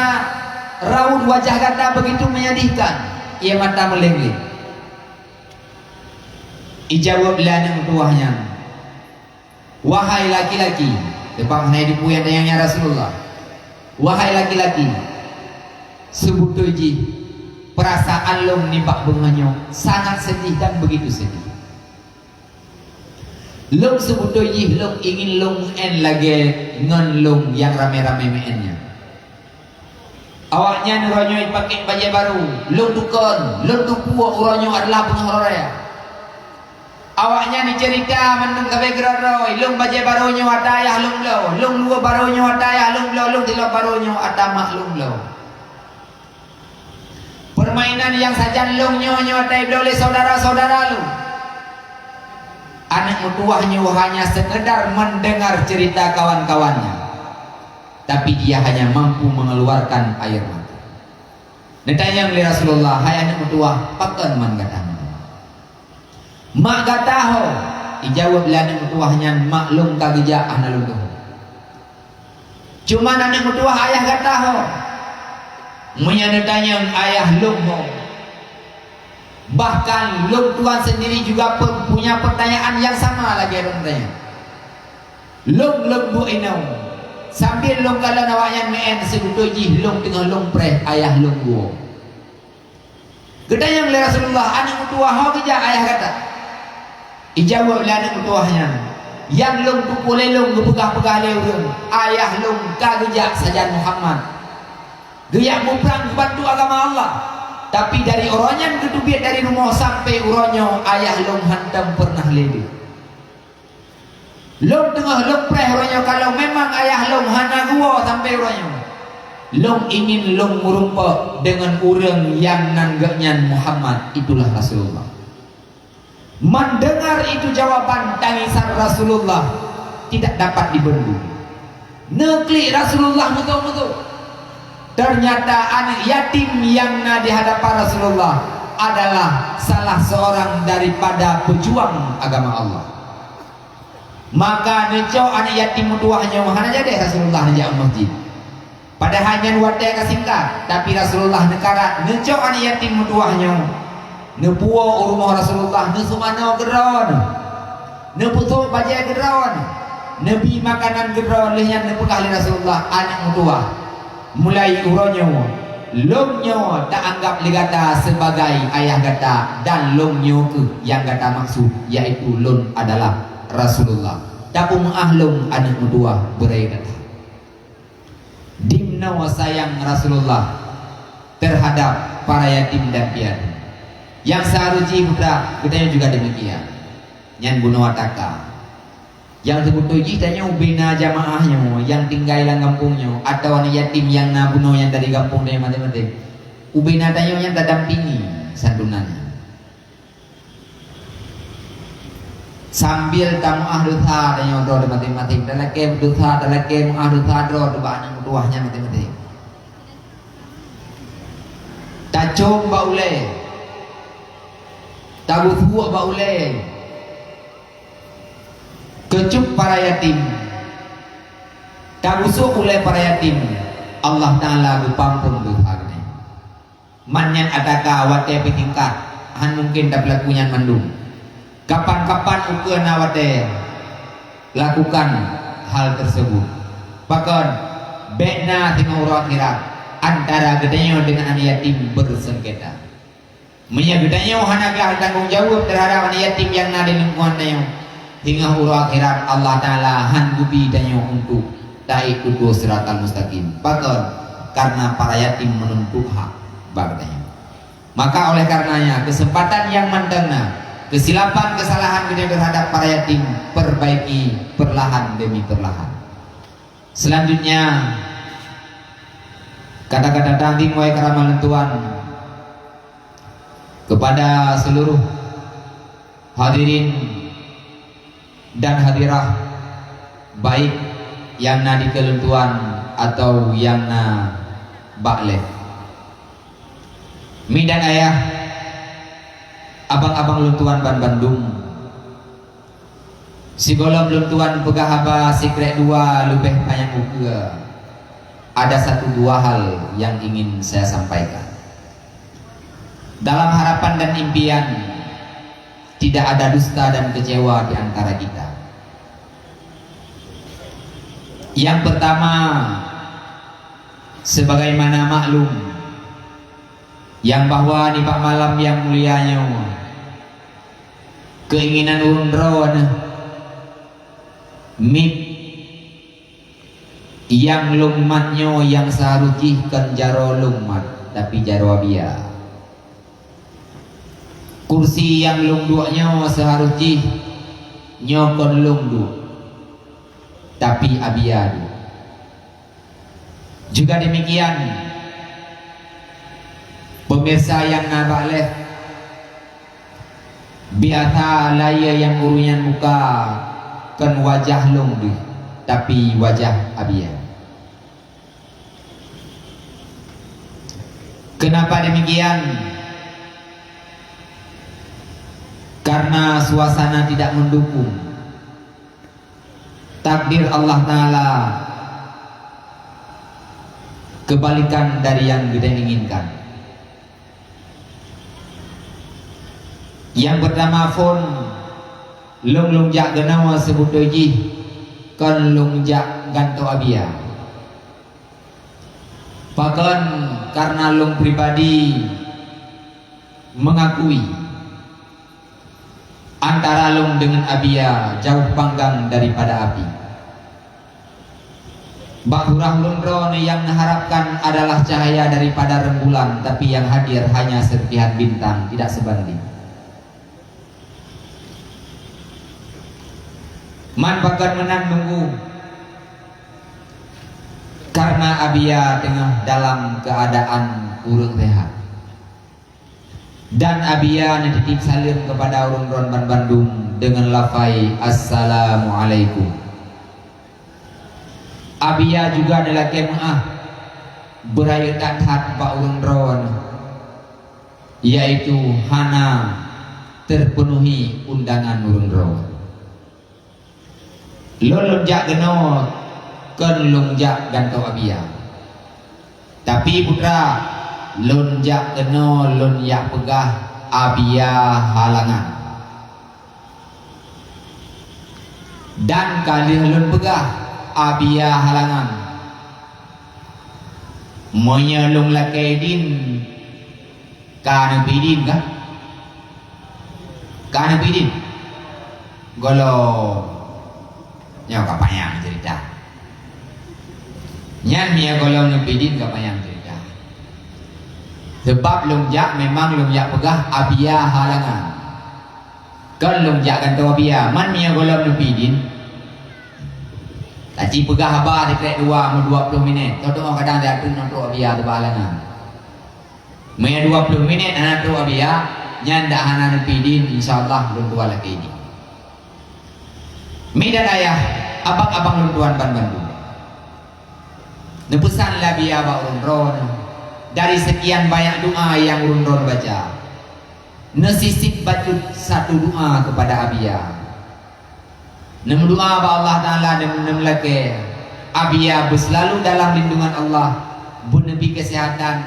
raut wajah gata begitu menyedihkan, ia mata melengling. Ijawablah anak tuahnya, "Wahai laki-laki," depan hanya dipuyang dayangnya Rasulullah, "Wahai laki-laki, sebutuji perasaan long nibak benganyo sangat sedih dan begitu sedih. Long sebutuji long ingin long en lagi ngon long yang rame-rame meennya. Awaknya nuronyo pakai baju baru, long dukon, long dupuo uronyo adalah penghoraya. Awaknya ni cerita mendeng kabe geraroi, long baju baronyo atayah long lo, long luo baronyo atayah long lo, long tilo baronyo atama long lo. Permainan yang saja long nyo atai oleh saudara-saudara lu." Anak mutuahnya hanya sekedar mendengar cerita kawan-kawannya, tapi dia hanya mampu mengeluarkan air mata. Ditanya oleh Rasulullah, "Hai anak mutuah, pakan man gatang?" "Mak gataho." Dijawab oleh anak mutuahnya, "Maklum kageja anak lu tuh. Cuma anak mutuah ayah gataho." Menyandatanya ayah long ho. Bahkan long tuan sendiri juga punya pertanyaan yang sama lagi long tanya. Long bu inau. Sambil long kalau nawaknya meen sebutuji long tengah long preh ayah long guo. Gedanya oleh Rasulullah, "Anak mutuah ho keja ayah kata." Ijawab oleh anak mutuahnya, "Yang long tu boleh long gepegah-pegah leurung ayah long kageja saja Muhammad. Dia mau perang bantu agama Allah, tapi dari orangnya kedubiat dari rumah sampai uronyo ayah long hantam pernah lele. Long tengah long preh uronyo kalau memang ayah long hana gua sampai uronyo. Long ingin long merumpa dengan orang yang nanggaknya Muhammad, itulah Rasulullah." Mendengar itu jawaban tangisan Rasulullah tidak dapat dibendung. Nekli Rasulullah betul-betul. Ternyata anak yatim yang di hadapan Rasulullah adalah salah seorang daripada pejuang agama Allah. Maka neco anak yatim mutuahnya hanya jadi Rasulullah di masjid. Pada hanya wadah kasingkat, tapi Rasulullah nekara neco anak yatim mutuahnya. Nepuo rumah Rasulullah nesumano geron. Neputo baju geron. Nabi makanan geron lehnya nepekah Rasulullah anak mutuah. Mulai uronyo lomnyo tak anggap ligata sebagai ayah gata, dan lomnyo ke yang gata maksud yaitu lon adalah Rasulullah. Tapi mengahlum anak mutua berai kata dimna sayang Rasulullah terhadap para yatim dan piatu. Yang seharusnya putra katanya juga demikian. Nyan bunuh wataka. Yang sebutuji tanya ubina jamaahnya yang tinggal dalam kampungnya atau anak yatim yang nabuno yang dari kampung dari mati-mati. Ubina tanya yang tak dampingi sandungannya. Sambil tamu ahduha tanya do mati-mati. Dalake duha dalake ahduha do anak tuahnya mati-mati. Tacung baule. Tabuhu baule. Kecup para yatim, kabusuk oleh para yatim, Allah Ta'ala berpampun berhagni. Manyan adaka wate pitingkat, han mungkin tak lakunya mandung. Kapan-kapan ukuran wate lakukan hal tersebut. Bahkan bena timur akhirat antara gedenya dengan anak yatim bersengketa. Menyagedanya hanaga tanggung jawab terhadap anak yatim yang ada di lingkungannya. Hingga huru akhirat Allah Ta'ala han gubi danyo untuk tak ikut go siratal mustaqim. Pakon karena para yatim menuntut hak baganya. Maka oleh karenanya kesempatan yang mantengna, kesilapan kesalahan kita terhadap para yatim perbaiki perlahan demi perlahan. Selanjutnya kata-kata tadi mulai keramal Tuhan kepada seluruh hadirin dan hadirah, baik yang na di keluntuan atau yang na bakleh, mi dan ayah, abang-abang luntuan Ban Bandung, si golong luntuan pegahaba sikrek dua lebih banyak uga. Ada satu dua hal yang ingin saya sampaikan. Dalam harapan dan impian, tidak ada dusta dan kecewa di antara kita. Yang pertama, sebagaimana maklum yang bahwa di Pak malam yang mulianya, keinginan urun mip yang lungmatnyo yang seharusnya kan jaro lungmat tapi jaro abia. Kursi yang lungduaknya seharusnya nyokon lungdu tapi abia. Juga demikian pemirsa yang nabaleh, biasa laya yang urunya muka kan wajah lungdu tapi wajah abia. Kenapa demikian? Karena suasana tidak mendukung. Takdir Allah Ta'ala kebalikan dari yang kita inginkan. Yang pertama pun lung jak genawa sebut doji kan lung jak ganto abia. Bahkan karena lung pribadi mengakui antara lung dengan abia jauh panggang daripada api. Bakurah lundron yang mengharapkan adalah cahaya daripada rembulan, tapi yang hadir hanya serpihan bintang, tidak sebanding. Man bahkan menang nunggu karena abia tengah dalam keadaan urung rehat, dan abia nitip salim kepada urun-urun Ban Bandung dengan lafai assalamualaikum. Abia juga adalah kemah berayat hat Pak urun-urun, yaitu hana terpenuhi undangan urun-urun. Lon jak geno kan lonjak gantau abia. Tapi putra lonjak geno lonjak pegah abia halangan. Dan kali lon pegah abia halangan, menyelung lakedin kana bidin kah? Kana bidin golo nyaw kapayang cerita nyan mia golong nebidin kapayang cerita. Sebab lungjak memang lungjak pegah abia halangan. Kan lungjak kan tu abia man mia golong nebidin taci pegah abah dekat 20 minit. Toto kadang dia tu nonton abia tu halangan. Mia 20 minit anak tu abia nyan dak hana nebidin insyaallah lung tua lagi ini. Mi dan ayah, abang-abang luntuan Ban Bandung, nebusan labia ba urun-urun dari sekian banyak doa yang urun-urun baca, nesisip baca satu doa kepada abia. Doa ba Allah Ta'ala dan nemlake abia berselalu dalam lindungan Allah, bunebi kesehatan,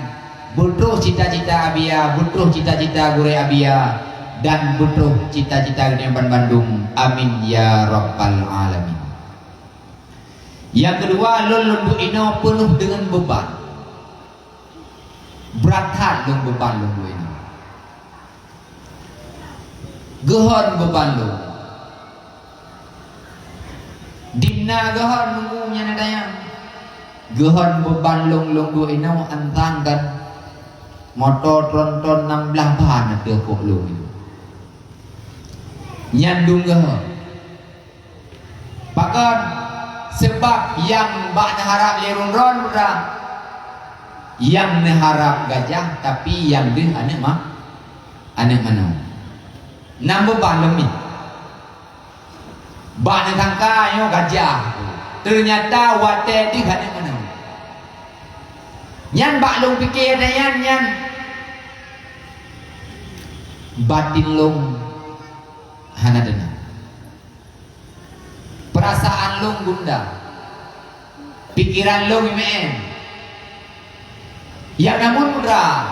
butuh cita-cita abia, butuh cita-cita gure abia, dan butuh cita-cita dunia Ban Bandung. Amin ya rabbal alamin. Yang kedua, lulun ino penuh dengan beban, berat lung beban lung ino, gehon beban lung. Dimna gehon nunggunya nadayang. Gehon beban long dua inau antangkan motor tronton 16 bahan ada kok long. Nyandung gehon. Bahkan sebab yang bak harap lerung ron udah yang harap gajah tapi yang deh aneh mah aneh mana nambah balem ni bak tangka yo gajah ternyata wate di aneh mana nyan bak long pikir nyan batin long hana dena perasaan long gunda pikiran long imen ya namun putra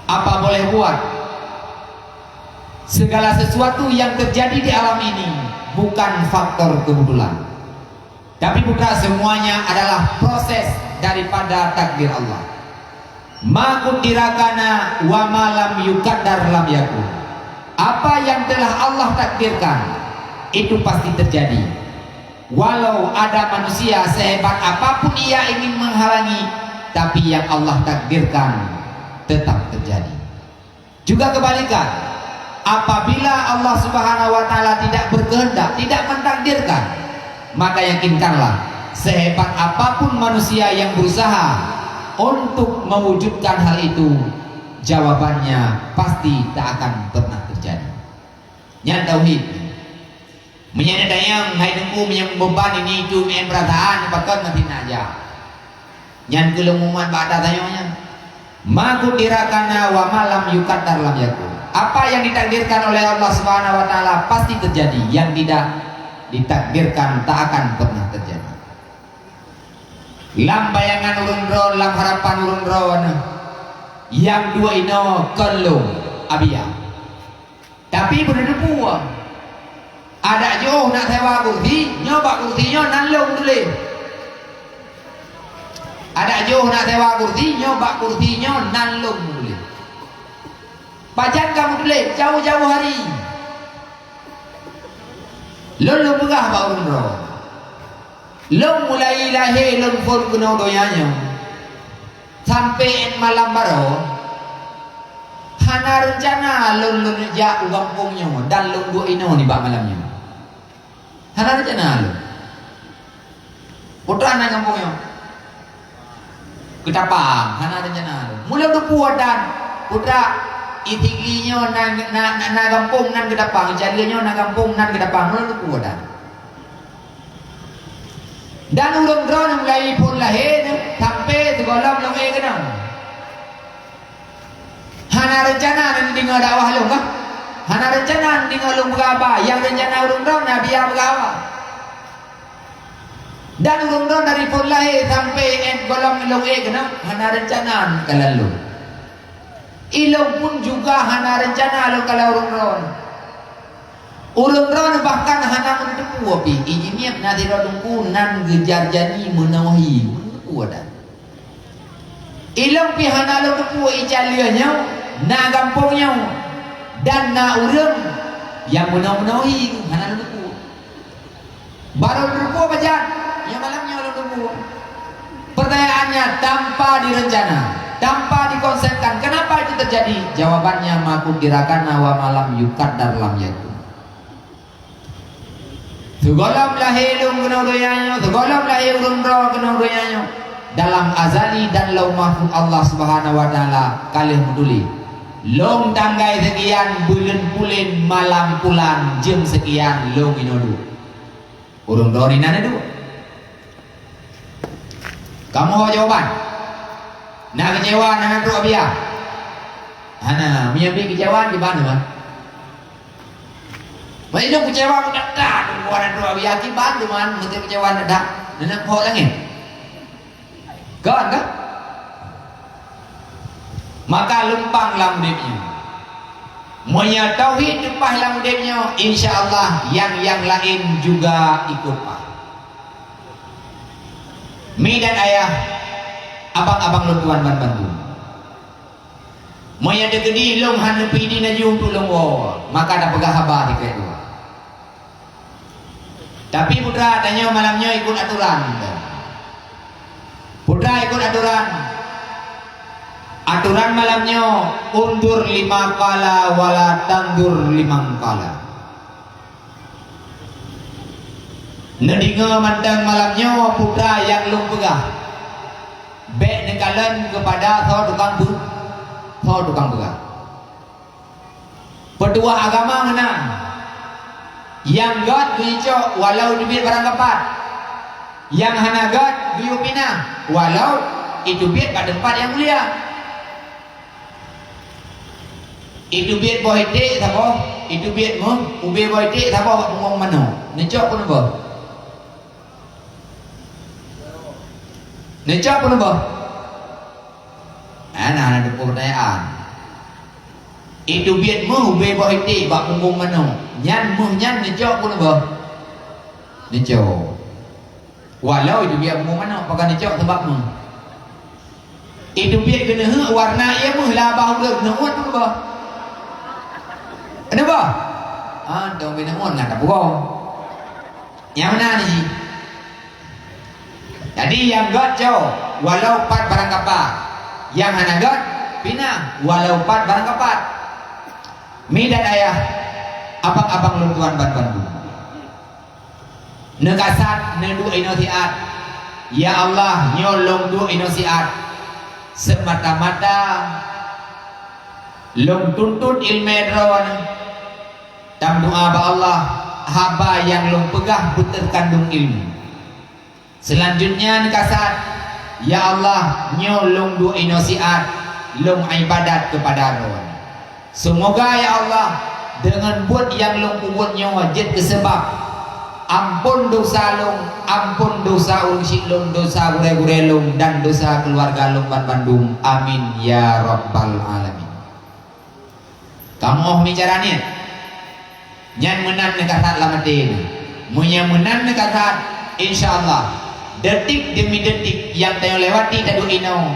apa boleh buat segala sesuatu yang terjadi di alam ini bukan faktor kebetulan tapi putra semuanya adalah proses daripada takdir Allah ma quddirakana wa malam yuqaddar lam yakun apa yang telah Allah takdirkan itu pasti terjadi walau ada manusia sehebat apapun ia ingin menghalangi tapi yang Allah takdirkan tetap terjadi juga kebalikan apabila Allah subhanahu wa ta'ala tidak berkehendak tidak mentakdirkan maka yakinkanlah sehebat apapun manusia yang berusaha untuk mewujudkan hal itu jawabannya pasti tak akan pernah terjadi yang tauhid menyana dayang hai nunggu yang beban ini itu main perasaan bakal mati aja yang kelumuman pada tayangnya maku dirakana wa malam yuqaddar lam yakun apa yang ditakdirkan oleh Allah Subhanahu wa taala pasti terjadi yang tidak ditakdirkan tak akan pernah terjadi lam bayangan urun ron lam harapan urun ron yang dua ino kelung abia tapi bener puang ada jauh nak sewa kursi nyoba kursinya nalung dulu ada jauh nak sewa kursi nyoba kursinya nalung dulu pajan kamu dulu jauh-jauh hari lolo begah ba urun ro lo mulai lahir lon for kuno doyanya sampai en malam baro hana rencana lon ja kampungnya dan lon dua ino di bak malamnya hana rencana lo putra anak kampungnya ketapang hana rencana lo mulai udah puas dan putra itiklinya na kampung nan ketapang jadinya na kampung nan ketapang mulai udah puas dan urang drone mulai pun lahir sampai sekolah belum kenal hana rencana nan dengar dakwah lu kah hana rencana dengar lu berapa yang rencana urang drone nabi berapa dan urang drone dari pun lahir sampai golong lu kenal hana rencana kalau lu ilmu pun juga hana rencana lu kalau urang drone bahkan hana mendepu api izinnya nanti rodungku nan gejar jani menawahi mendepu ada ilmu pi hana lu depu icalianya na kampungnya dan na urang yang menawahi hana lu depu baru depu bajan yang malamnya lu depu pertanyaannya tanpa direncana tanpa dikonsepkan kenapa itu terjadi jawabannya maku dirakan wa malam yuqaddar lam yakun Segolam lahir kena doyanyo, segolam lahir roh kena doyanyo. Dalam azali dan lau mahfud Allah Subhanahu wa taala kalih peduli. Long tanggai sekian bulan pulin malam pulan jam sekian long inodu. Urung roh ni nana du. Kamu ho jawaban. Nak kecewa nak tu abia. Hana, miami kecewa di mana mah? Mai dong kecewa dak dak buat dua biaki bantu man mesti kecewa dak nenek ho lagi. Kan kan? Maka lumpang lam dipnya. Monya tauhid depah lam dipnya insyaallah yang lain juga ikut pak. Mi dan ayah abang-abang lu tuan bantu. Monya degedi long han pidi na jung tu long wo maka ada pegah habar di kedua. Tapi putra tanya malamnya ikut aturan. Putra ikut aturan. Aturan malamnya undur 5 kala wala tandur 5 kala. Nedinga mandang malamnya putra yang lung pegah. Bek nekalan kepada tukang pegah. Petua agama mana? Yang God guico walau duit barang kepat. Yang hana God guyu pina walau itu duit pada tempat yang mulia. Itu duit bohite sapa? Itu duit mu ube bohite sapa ngomong mano? Necok pun apa? Necok pun apa? Ana ada pertanyaan. Itu duit mu ube bohite bak ngomong mano? Nyan mu nyan necok pun apa? Necok. Walau itu biar mu mana pakai necok sebab mu. Itu biar kena warna ia mu lah bau ke kena uat tu apa? Kenapa? Dong kena uat ngata pukau. Yang mana ni? Jadi yang God jauh walau 4 barang kapat. Yang hana God pina walau 4 barang kapat. Mi dan ayah abang-abang luntuan ban-bandu. Nekasat nedu inosiat. Ya Allah nyolong du inosiat. Semata-mata long tuntut ilmedron. Tam doa ba Allah haba yang long pegah puter kandung ilmu. Selanjutnya nekasat. Ya Allah nyolong du inosiat. Long ibadat kepada ron. Semoga ya Allah dengan buat yang long buatnya wajib kesebab ampun dosa long, ampun dosa ursi long, dosa gure-gure long, dan dosa keluarga long Bandung. Amin ya rabbal alamin. Kamu bicara ni, nyan menan nekasat lamatin, munya menan nekasat, insyaallah detik demi detik yang tayo lewati tadu ino,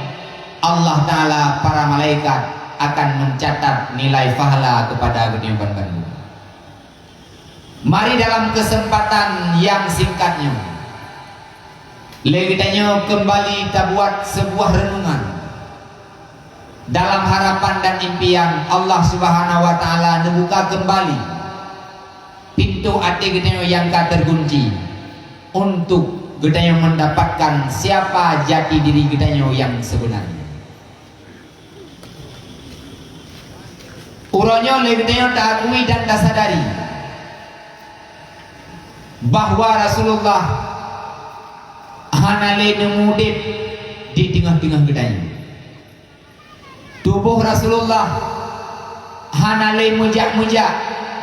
Allah Taala para malaikat akan mencatat nilai pahala kepada Gede Bandung. Mari dalam kesempatan yang singkatnya kita kembali kita buat sebuah renungan dalam harapan dan impian Allah Subhanahu wa Ta'ala membuka kembali pintu hati kita yang terkunci untuk kita mendapatkan siapa jati diri kita yang sebenarnya. Uronya kita tak akui dan tak sadari bahwa Rasulullah hanale nemudip di tengah-tengah gedanya. Tubuh Rasulullah hanale mujak-mujak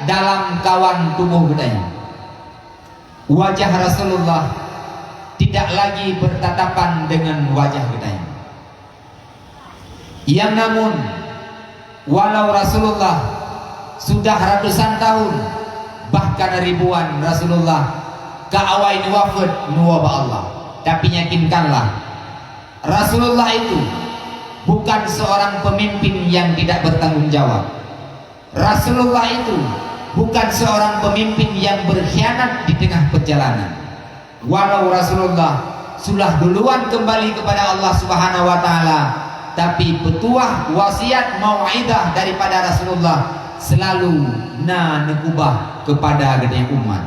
dalam kawan tubuh gedanya. Wajah Rasulullah tidak lagi bertatapan dengan wajah gedanya. Yang namun walau Rasulullah sudah ratusan tahun bahkan ribuan Rasulullah kaawai nuwafud nuwaba Allah, tapi yakinkanlah Rasulullah itu bukan seorang pemimpin yang tidak bertanggung jawab. Rasulullah itu bukan seorang pemimpin yang berkhianat di tengah perjalanan. Walau Rasulullah sudah duluan kembali kepada Allah Subhanahu wa Ta'ala, tapi petuah wasiat mau'idah daripada Rasulullah selalu nekubah kepada gede umat.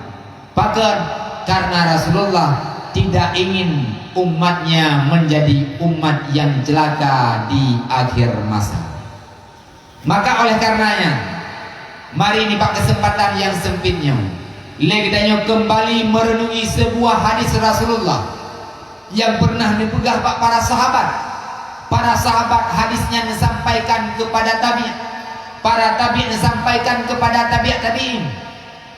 Bahkan karena Rasulullah tidak ingin umatnya menjadi umat yang celaka di akhir masa. Maka oleh karenanya mari ini pak kesempatan yang sempitnya kita kembali merenungi sebuah hadis Rasulullah yang pernah dipegang para sahabat. Para sahabat hadisnya disampaikan kepada tabi'in, para tabi'in disampaikan kepada tabi'in,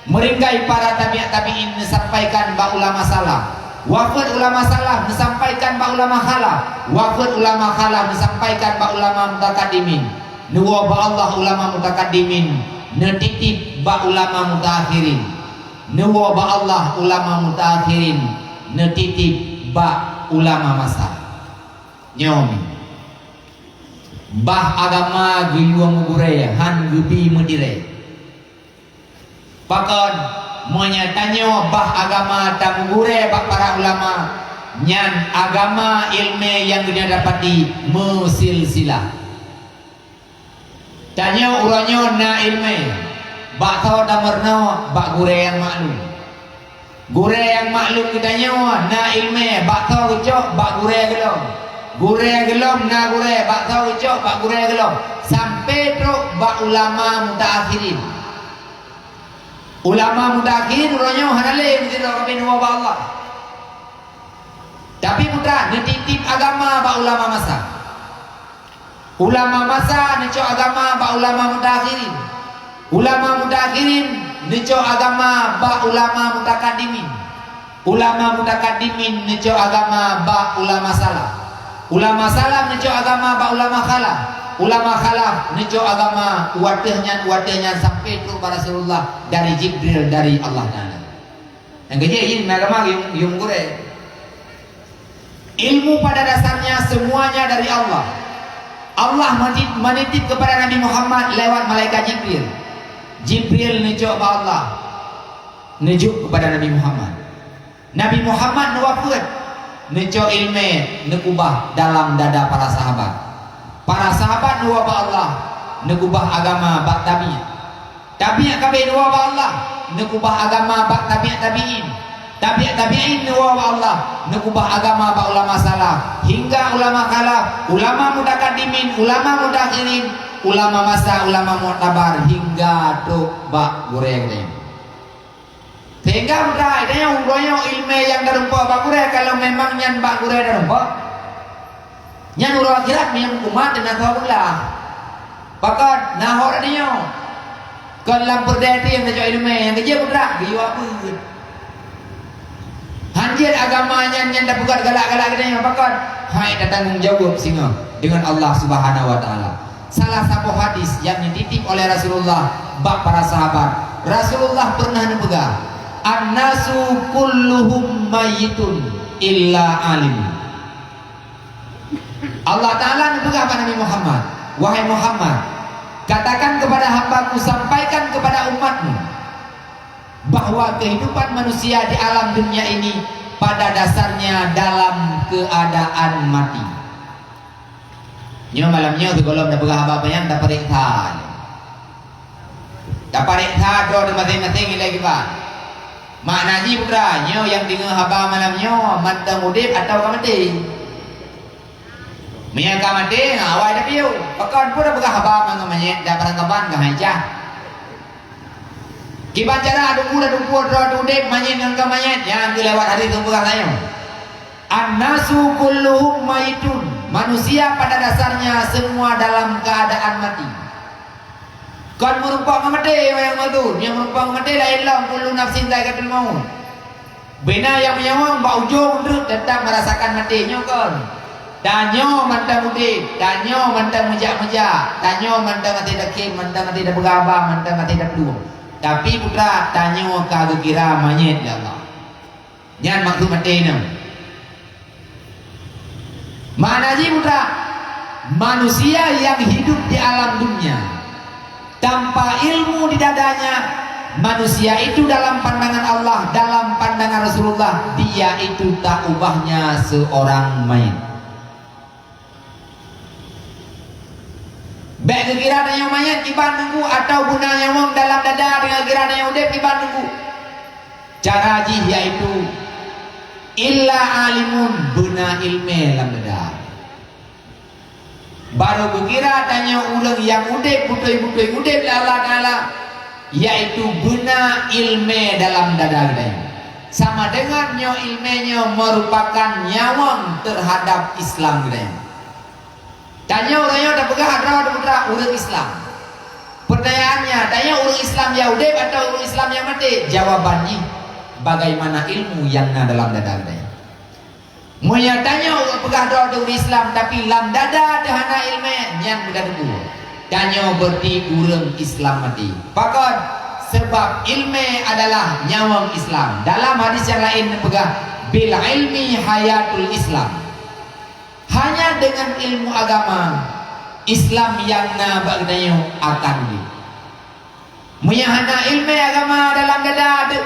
meringkai para tabi'in disampaikan ba ulama salah, wafat ulama salah disampaikan ba ulama khalaf, wafat ulama khalaf disampaikan ba ulama mutakaddimin, nuwa ba Allah ulama mutakaddimin, netitip ba ulama mutakhirin, nuwa ba Allah ulama mutakhirin, netitip ba ulama masa nyomi. Bah agama gilua mugure han gubi mendire. Pakon menyatanya bah agama tamu gure bah para ulama nyan agama ilmu yang dia dapati mesilsilah. Tanya uranya na ilmu bak tahu damarna bak gure yang maklum. Gure yang maklum kitanya na ilmu bak tahu cok bak gure gelom. Gure gelom na gure bak tahu cok bak gure gelom. Sampai truk bak ulama mutaakhirin. Ulama mutaakhirin uranya hanale begitu kabeh wa Allah. Tapi putra dititip agama bak ulama masa. Ulama masa neco agama ba ulama mutakhirin. Ulama mutakhirin neco agama ba ulama mutakaddimin. Ulama mutakaddimin neco agama ba ulama salaf. Ulama salaf neco agama ba ulama khalaf. Ulama khalaf neco agama watehnya sampai ke Rasulullah dari Jibril dari Allah Taala. Yang kerja ini agama yung gure. Ilmu pada dasarnya semuanya dari Allah. Allah menitip kepada Nabi Muhammad lewat malaikat Jibril. Jibril nunjuk kepada Allah, nunjuk kepada Nabi Muhammad. Nabi Muhammad nuwafud, nunjuk ilmu nekubah dalam dada para sahabat. Para sahabat nuwabah Allah, nekubah agama bak tabi'in. Tabi'in kabeh nuwabah Allah, nekubah agama bak tabi'in. Tabi'in nuwabah Allah, nekubah agama bak ulama salaf. Hingga ulama khalaf, ulama mutakaddimin, ulama mutakhirin, ulama masa, ulama mu'tabar hingga truk bak gure gede. Sehingga mudah idanya umronya ilmu yang darumpa bak gure kalau memang nyan bak gure darumpa. Nyan uro akhirat yang umat dan taulah. Pakat nahor dia. Kalau perdeti yang tajak ilmu yang kerja mudah giyu apa? Hanjir agamanya yang dah bukan galak-galak gede yang pakat. Hai tanggung jawab singa dengan Allah Subhanahu wa taala. Salah satu hadis yang dititip oleh Rasulullah bak para sahabat. Rasulullah pernah nepegang, "An-nasu kulluhum mayyitun illa alim." Allah Taala nepegang kepada Nabi Muhammad, "Wahai Muhammad, katakan kepada hambaku, sampaikan kepada umatmu bahwa kehidupan manusia di alam dunia ini pada dasarnya dalam keadaan mati." Nyo malamnya tu kalau dah berah apa yang dah periksa. Dah periksa do masing-masing lagi pak. Maknanya putra nyo yang dengar haba malamnya mantang udip atau kamati. Minyak kamati awal dah piu. Pakan pun dah berah haba mangamanya dah perangkapan ke hajah. Kiban cara adu udip manyet dengan kamanyet yang lewat hari tu berah saya. An-nasu kulluhum maitun. Manusia pada dasarnya semua dalam keadaan mati. Kan merupakan mati yang matu, yang merupakan mati la ilah kullu nafsin dha'iqatul maut. Bina yang menyawang ba ujung drut tetap merasakan matinya kan. Danyo mantang udip, danyo mantang mejak-mejak, danyo mantang mati dakim, mantang mati dak berabah, mantang mati dak dua. Tapi putra danyo kagak kira manyet ya Allah. Jangan maksud mati ni. Mana ji putra? Manusia yang hidup di alam dunia tanpa ilmu di dadanya, manusia itu dalam pandangan Allah, dalam pandangan Rasulullah, dia itu tak ubahnya seorang mayit. Baik kira yang mayat kiban nunggu atau gunanya wong dalam dada dengan kira yang udep kiban nunggu. Cara ji yaitu illa alimun buna ilme lam dada. Baru kukira tanya ulang yang udep putui udep Allah Taala yaitu buna ilme dalam dada kita. Sama dengan nyo ilmenya merupakan nyawang terhadap Islam kita. Tanya orangnya dah pegang ada putra urang Islam. Pertanyaannya, tanya urang Islam ya udep atau urang Islam yang mati? Jawabannya bagaimana ilmu yang ada dalam dada kita. Moya tanya pegah doa dari Islam tapi lam dada dahana ilmu yang mudah dulu. Tanya berarti urang Islam mati. Pakon sebab ilmu adalah nyawang Islam. Dalam hadis yang lain pegah bil ilmi hayatul Islam. Hanya dengan ilmu agama Islam yang nabagnayo akan di. Muyahana ilmu agama dalam dada ada.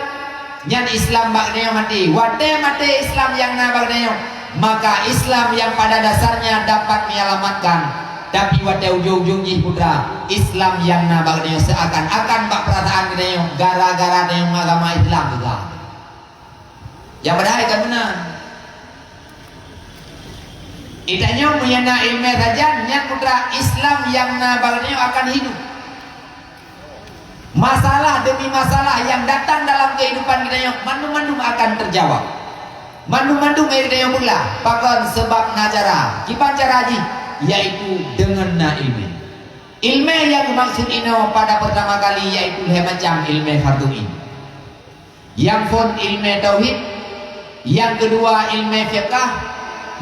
Nyan Islam bagneyo mati. Wate mati Islam yang na bagneyo. Maka Islam yang pada dasarnya dapat menyelamatkan. Tapi wate ujung-ujung jih putra Islam yang na bagneyo seakan-akan bak perasaan gneyo gara-gara neyo agama Islam juga. Yang benar kan benar. Itanya muyana ilmu saja nyan putra Islam yang na bagneyo akan hidup. Masalah demi masalah yang datang dalam kehidupan kita mandum-mandum akan terjawab. Mandum-mandum kita pula bahkan sebab najara kipan cara haji yaitu dengan na ilmu. Ilmu yang dimaksud ini pada pertama kali yaitu macam ilmu fardu ain. Yang pun ilmu tauhid, yang kedua ilmu fiqh,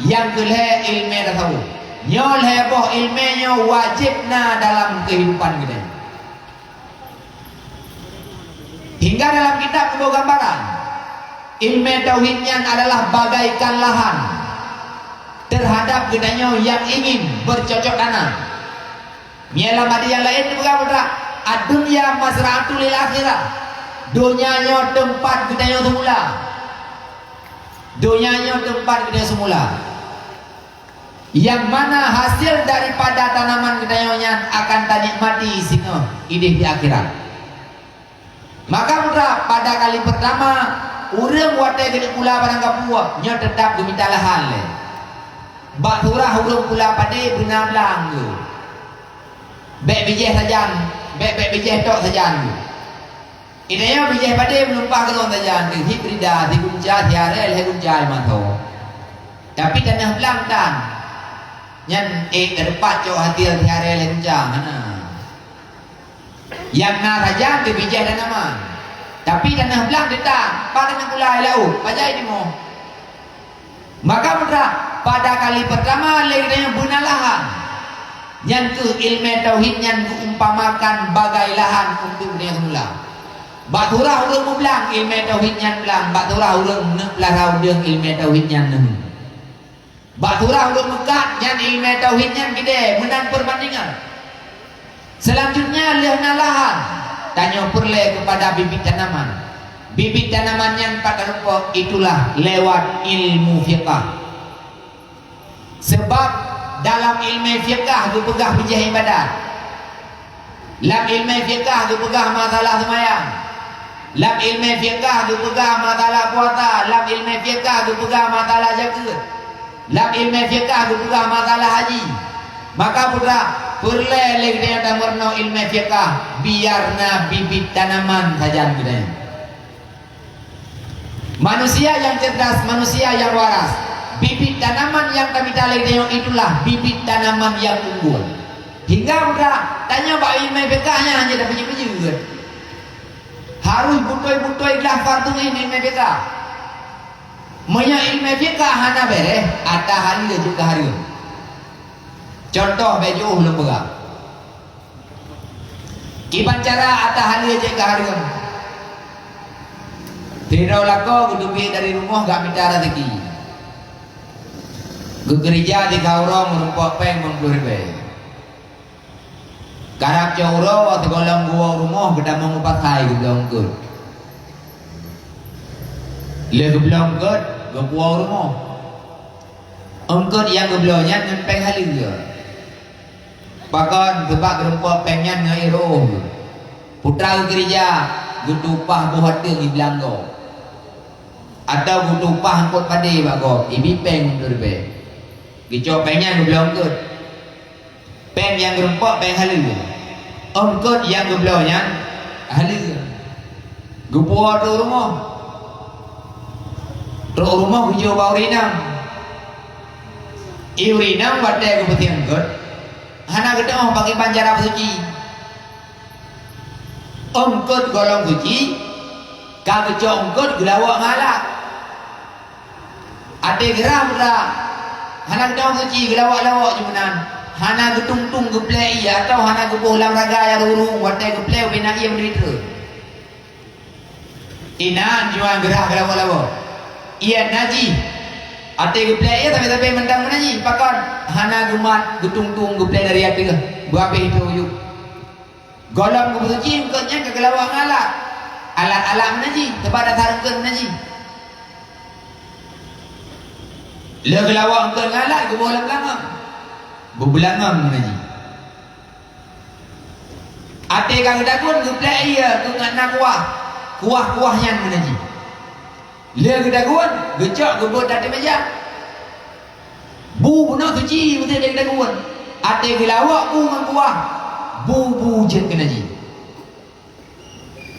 yang ketiga ilmu tasawuf. Nyol heboh ilmunya wajibna dalam kehidupan kita. Hingga dalam kitab membawa gambaran ilmu tauhidnya adalah bagaikan lahan terhadap gedanya yang ingin bercocok tanam. Mialah madi yang lain berkata adunya mazra'atul lil akhirah. Dunianya tempat gedanya semula. Dunianya tempat gedanya semula. Yang mana hasil daripada tanaman gedanya akan tanikmati sehingga idih di akhirat. Maka putra pada kali pertama urang wate gede pula barang kapua nya tetap gemita lahan le. Bak surah urang pula pade benar lang tu. Bek bijih sajan, bek bijih tok sajan tu. Inaya bijih pade melumpah ke ton sajan tu. Hibrida di gunja tiarel he gunja matho. Tapi tanah belang tan. Nyan terdepat cok hati tiarel he gunja mana. Yang na saja ke bijih dan nama. Tapi tanah belang datang pada nak ulai laut pajai ni mo. Maka putra pada kali pertama lagi buna lahan. Yang ke ilmu tauhid yang diumpamakan bagai lahan untuk dunia semula. Bak turah urang belang ilmu tauhid yang belang, bak turah urang larau deung ilmu tauhid yang neum. Bak turah urang mekat yang ilmu tauhid yang gede menang perbandingan. Selanjutnya lehna lahan. Tanya perle kepada bibit tanaman. Bibit tanaman yang pada rupa itulah lewat ilmu fiqh. Sebab dalam ilmu fiqh dipegah bijih ibadat. Dalam ilmu fiqh dipegah masalah semayang. Dalam ilmu fiqh dipegah masalah puasa. Dalam ilmu fiqh dipegah masalah zakat. Dalam ilmu fiqh dipegah masalah haji. Maka putra perle legnya tamurno ilmu fiqh biarna bibit tanaman saja kita. Manusia yang cerdas, manusia yang waras. Bibit tanaman yang kami taleknya itulah bibit tanaman yang unggul. Hingga putra tanya pak ilmu fiqhnya hanya dapat puji-puji. Harus butoi-butoi lah fardu ini ilmu fiqh. Maya ilmu fiqh hana bere ada hari juga hari. Contoh bejuh lembaga. Kiban cara atah hal je ke harga. Tidak lako gudupi dari rumah gak minta rezeki. Ke gereja di kaurong merumpok peng 50 ribu. Karap cauro atau golong gua rumah kita mengupat hai gedong ke. Le geblong ke gua rumah. Engkau yang geblongnya ngempeng halil je. Bahkan sebab gerempok pengen ngairo putra gereja gudupah buhat di belanggo atau gudupah angkut pade bago ibi peng berbe gico pengen belum ke peng yang gerempok peng halil angkut yang geblaunya halil gupuah tu rumah hujau baurinang iurinang wadai gupati angkut hana gedong bagi panjara suci. Ongkot golong suci, kagak ongkot gelawak ngalak. Ade geram dah. Hana gedong suci gelawak-lawak jumanan. Hana getung-tung geplei atau hana gebuh lam raga yang rurung wadai geplei bina ia menderita. Inan jual gerah gelawak-lawak. Ia naji. Ate geplei ya tapi mentang menaji pakon hana gumat gutung-tung geplei dari ate ke buah itu yuk Golong ku bersuci engkaunya ke gelawang alat menaji kepada tarungkan menaji. Le gelawang engkau ngalat ke bola belangam. Berbelangam menaji. Ate kang dagun ke plek ia tu ngana kuah yang menaji. Le ke dagun gecok ke bot dati meja. Bu benar suci betul dia dagun. Ate gelawak bu ngan kuah. Bu jet kena ji.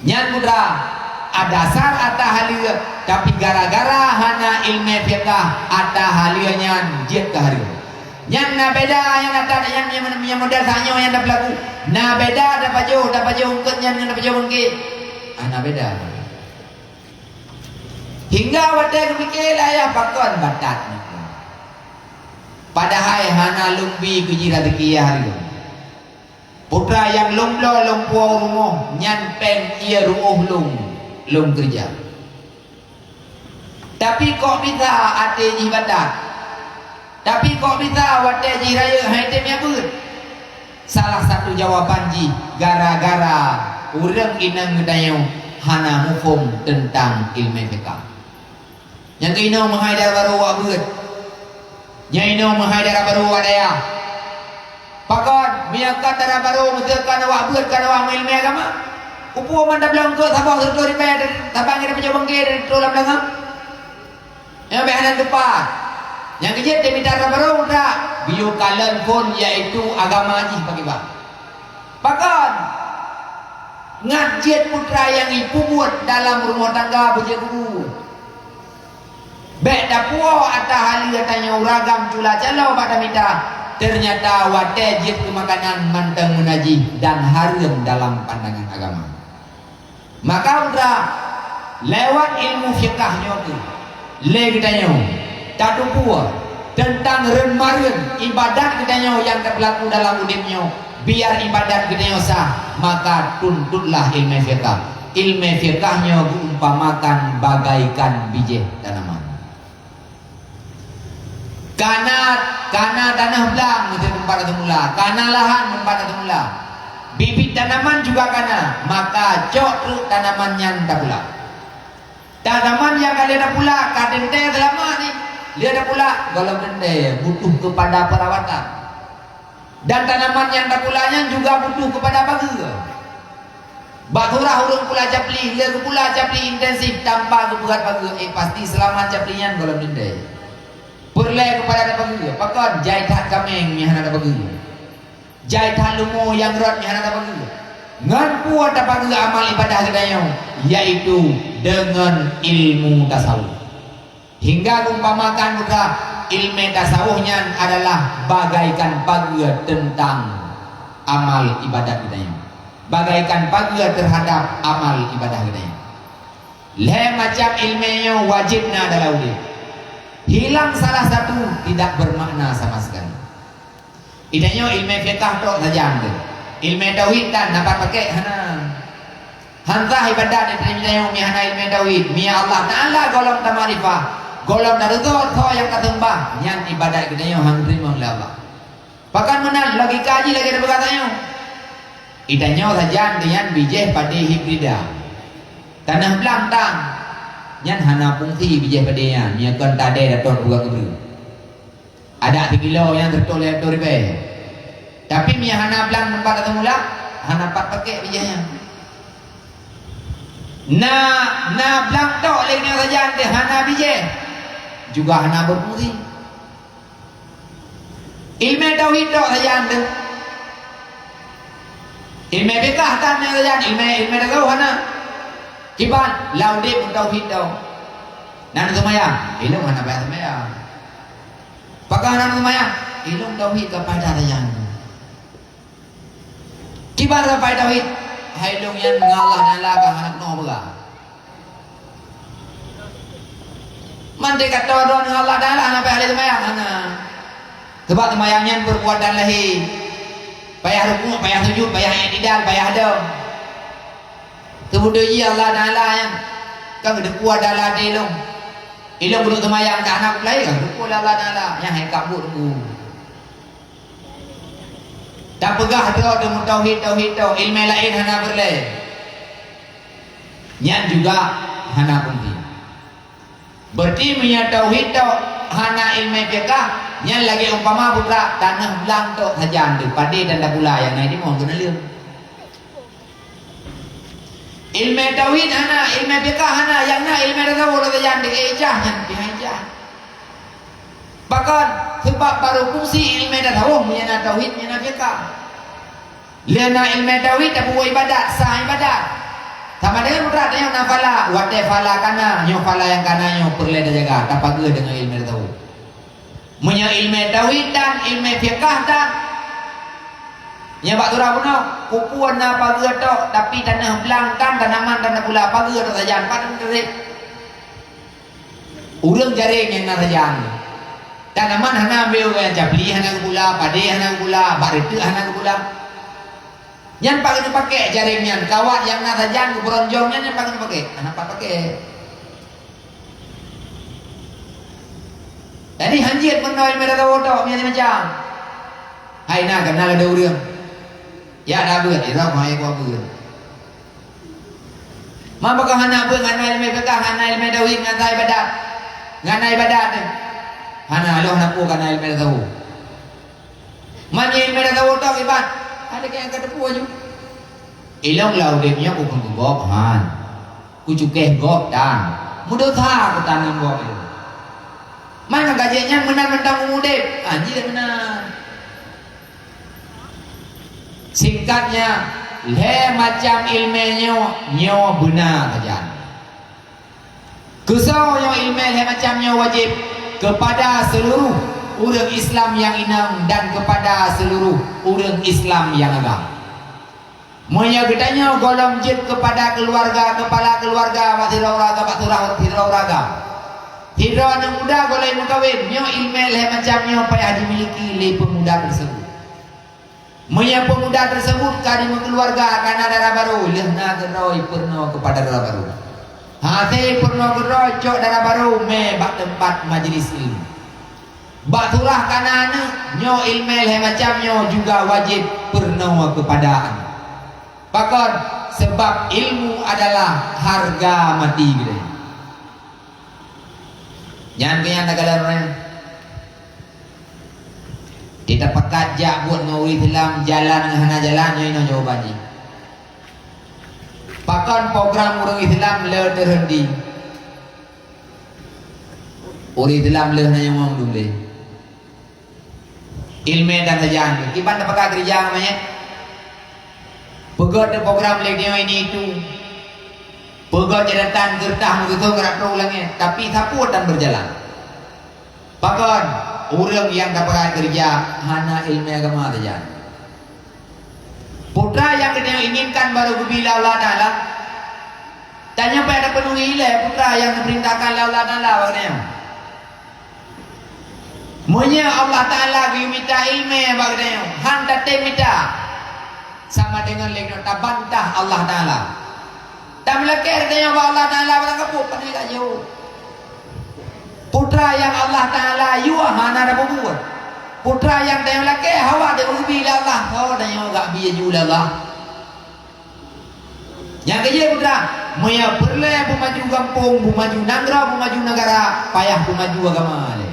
Nyan putra adasar ata halia tapi gara-gara hana ilmu fiqh ata halia nyan jet ke hari. Nyan na beda yang ata yang model sanyo yang dah berlaku. Na beda dah pajo ungkut nyan dengan pajo ungkit. Na beda. Hingga wadah kepikir ayah pakon batat. Padahal hana lumbi kejira dekiyah hari. Putra yang lomlo lompuau rumah nyan pen ia ruuh lum kerja. Tapi kok bisa ate ji badak. Tapi kok bisa wate ji raya haitem ya ber. Salah satu jawaban ji gara-gara urang inang ngedayo hana hukum tentang ilmu fiqh. Yang kino menghaidar baru wabut. Yang ino menghaidar baru wadaya. Pakon miakan darah baru menjelaskan awak buat kan awak ilmu agama. Upu manda bilang ke sabah serta di payah sabah ngira pejabat bangkit dari tulang belakang. Yang behanan depan. Yang kejut dia minta darah baru tak. Bio kalian pun yaitu agama haji bagi bang. Pakon ngajit putra yang ibu buat dalam rumah tangga berjagu. Bek dapuo atau hali katanya uragam cula calau pada minta. Ternyata wajib kemakanan manteng menaji dan harum dalam pandangan agama. Maka udah lewat ilmu fiqahnya tu, le kitanya tatu pua tentang renmarin ibadat kitanya yang terlaku dalam udipnya. Biar ibadat kitanya sah, maka tuntutlah ilmu fiqah. Ilmu fiqahnya diumpamakan bagaikan biji tanaman. Karena tanah belang itu tempat semula, karena lahan tempat semula. Bibit tanaman juga karena, maka cok truk tanamannya tak pula. Tanaman yang kalian dah pula, kadente selama ni, dia dah pula kalau dente butuh kepada perawatan. Dan tanaman yang dah pulanya juga butuh kepada bagi. Baturah urung pula capli, dia pula capli intensif tanpa kebuat bagi. Pasti selamat caplinya kalau dente. Perlai kepada ada bagi. Pakon jahitan kameng yang ada bagi. Jahitan lumo yang rot yang ada bagi. Ngan puat ada bagi amal ibadah kedanya, yaitu dengan ilmu tasawuf. Hingga umpamakan muka ilmu tasawufnya adalah bagaikan bagi tentang amal ibadah kedanya. Bagaikan bagi terhadap amal ibadah kedanya. Le macam ilmunya wajibnya adalah wajib. Hilang salah satu tidak bermakna sama sekali. Idanya ilmu fiqh tok saja ande. Ilmu tauhid dan dapat pakai hana. Hantah ibadat dari idanya hana ilmu tauhid. Mia Allah Taala golong tamarifah. Golong darudot kau yang katembah. Yang ibadat idanya hang terima oleh Allah. Pakan menang lagi kaji lagi ada berkatanya. Idanya saja dengan bijih pada hibrida. Tanah belantang. Nyan hana fungsi bijih padanya nya kan tade daton buka kebru ada 3 kilo yang tertoleh toribe tapi mia hana blang tempat atau mula hana pat pakai bijihnya na blang tok lengnya saja ante hana bijih juga hana berfungsi ilmu tauhid tok saja ante ilmu fiqh tan saja ilmu tauhid hana kiban laude pun tauhid tau. Nan semaya, ilmu mana bayar semaya. Pakah nan semaya, ilmu tauhid kepada yang. Kiban kepada tauhid, ilmu yang mengalah dan lakah anak no bega. Mande kata don mengalah dan lakah anak bayar semaya mana. Sebab semayangnya berbuat dan lahir. Payah rukuk, payah sujud, payah i'tidal, payah adem. Kemudian ia Allah Taala yang kan ada kuat dalam ilmu. Ilmu belum semayang tak anak lain kan kuat Allah Taala yang hai kabut tu. Tak pegah doa dengan tauhid ilmu lain hana berle. Nyan juga hana penting. Berarti punya tauhid hana ilmu fiqh nyan lagi umpama putra tanah belang tok hajan de pade dan dah pula yang naik di mohon kena liur. Ilmu tauhid hana ilmu fiqh hana yang na ilmu tasawuf hajan de ejah nyan pihajah. Bahkan sebab baru fungsi ilmu tasawuf punya tauhid punya fiqh. Lena ilmu tauhid tak buat ibadat sah ibadat. Sama dengan putra yang nafala wate fala kana nyo fala yang kana nyo perle dah jaga tapaga dengan ilmu tasawuf. Punya ilmu tauhid dan ilmu fiqh dan nya bak turah puno kupuan na paga tok tapi tanah belangkan tanaman tanah pula paga tok sajan padan terik. Urang jaring yang na sajan. Tanaman hana ambil yang jabli hana pula pade hana pula bak retu hana pula. Yang pakai jaringnya kawat yang na sajan beronjongnya yang pakai anak pakai. Jadi hanjit menoi mereka wotok macam. Hai na kenal ada urang. Ya dah beut itu mai gua beut. Mampu kau hana beut hana ilmu fiqh hana ilmu tauhid hana ibadat. Hana ibadat ni. Hana Allah nak pu hana ilmu tasawuf. Mana ilmu tasawuf tok ibad. Ada yang kata pu aju. Ilong lau dia ku pun gok han. Ku cukeh gok dan. Mudah tha ku tanam gok itu. Mana gajinya menang-menang umudip. Anjir benar. Singkatnya, le macam ilmunya nyo benar saja. Kusau yang ilmu le macamnya wajib kepada seluruh orang Islam yang inang dan kepada seluruh orang Islam yang agam. Monya gedanya golong jid kepada keluarga, kepala keluarga, watirau raga, watirau raga. Hidra yang muda golai mukawin, nyo ilmu le macamnya payah dimiliki le pemuda tersebut. Monya pemuda tersebut kadi keluarga karena darah baru, lehna geroi purno kepada darah baru. Hati purno geroi cok darah baru me bak tempat majlis ilmu. Bak turah kanana nyo ilmu le macamnya juga wajib purno kepada. Bahkan sebab ilmu adalah harga mati gede. Jangan kaya negara kita pekat jak buat ngawin film jalan hana jalan yang jawabannya. Bahkan program orang Islam le terhenti. Orang Islam le hanya ngomong dulu. Ilmu dan sajan. Kiban dah pekat kerja namanya. Pegat program le dia ini itu. Pegat jadatan gertah begitu gerak ulangnya. Tapi sapu dan berjalan. Bahkan orang yang dapat kerja hana ilmu agama saja. Putra yang kita inginkan baru bila Allah Taala. Tanya pada penuhi ile putra yang diperintahkan Allah Taala bagainya. Monya Allah Taala minta ilmu bagainya. Handa temita sama dengan lekno tabantah Allah Taala. Tak melekeh dengan Allah Taala barang kapuk pandai jauh. Putra yang Allah Ta'ala yuah hana ada buat. Putra yang tayang laki hawa dia ubi Allah. Oh tayang agak biaya jula Allah. Yang kerja putra, maya perle pemaju kampung, pemaju nangra, pemaju negara, payah pemaju agama le.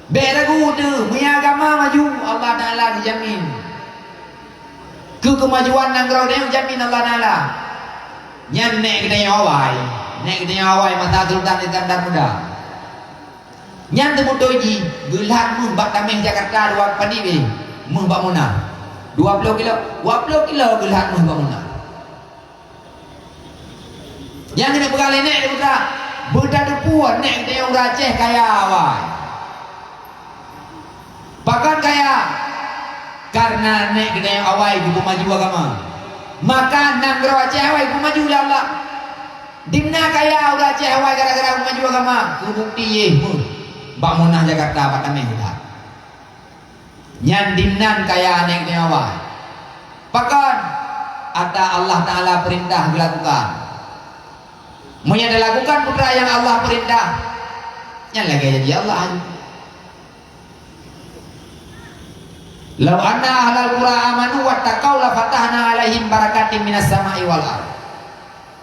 Beragu tu, maya agama maju, Allah Ta'ala dijamin. Kemajuan nangra dia dijamin Allah Ta'ala. Yang nek kita yang awai, nek kita yang awai masa sultan di tandar muda. Yang temudoji gelat mun bak tameh Jakarta 2 padi be mun bak muna 20 kilo gelat mun bak muna yang kena berkali nek dia putra berda puan nek dia orang Aceh kaya awai bahkan kaya karena nek kita yang awai di pemaju agama maka nanggro Aceh awai pemaju Allah dimna kaya orang Aceh awai gara-gara pemaju agama kubukti ye Bak Munah Jakarta Bak Tameh Hudah Nyandimnan kaya anek nyawa Bahkan Ada Allah Ta'ala perintah dilakukan Mungkin dilakukan putra yang Allah perintah Yang lagi jadi Allah Lau anna ahlal qura amanu wattaqau la fatahna alaihim barakatim minas sama'i wal ardh.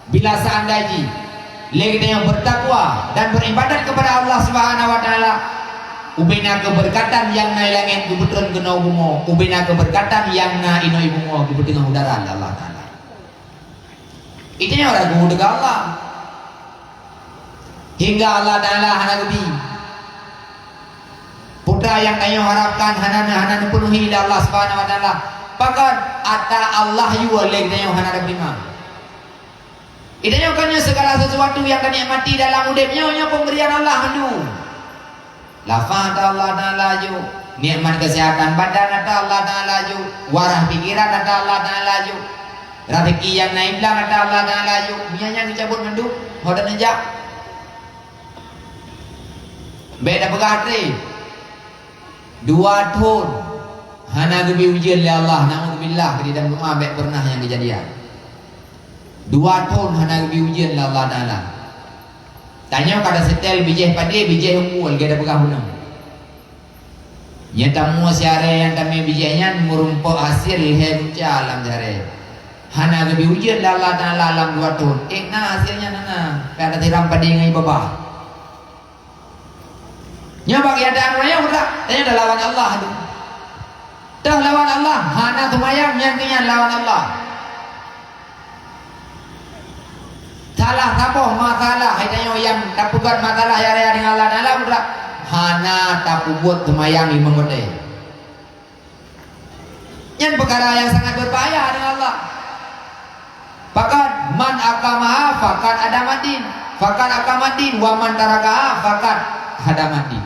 Bila seandainya mereka yang bertakwa dan beribadat kepada Allah Subhanahu wa taala, ubina keberkatan yang na langit kebetulan kena bungo, ubina keberkatan yang na inoi bungo kebetulan udara Allah taala. Itu yang orang guru dekat Allah. Hingga Allah taala hanabi putra yang kayo harapkan hanana penuhi Allah Subhanahu wa taala. Bahkan ata Allah yu oleh kayo hanana prima. Idanya kanyo segala sesuatu yang kenikmati dalam hidupnya nya pemberian Allah handu. Lafaz Allah taala ju, nikmat kesehatan badan ada Allah taala ju, warah pikiran ada Allah taala ju. Rezeki yang naik lang ada Allah taala ju. Mianya dicabut mendu, hodan aja. Beda begatri. 2 tahun hana gebi ujian oleh Allah, naudzubillah di dalam rumah baik pernah yang kejadian. 2 tahun hana gebi ujian oleh Allah taala. Tanya kada setel bijih padi bijih unggul gada pegang hunang. Nyata mu siare yang kami bijihnya murumpo hasil he buca alam jare. Hana gebi ujian oleh Allah taala alam 2 tahun. Nah hasilnya nana kada tiram padi ngai baba. Nya bagi ada raya udah, tanya dah lawan Allah tu. Dah lawan Allah, hana tumayang yang kenyan lawan Allah. Salah tapoh masalah, hai tanya yang tapukan masalah ya raya dengan Allah Taala udah. Hana tapu buat tumayang di mengote. Yang perkara yang sangat berbahaya dengan Allah. Fakat man akamaha fakat adamatin, fakat akamatin wa man tarakaha fakat hadamatin.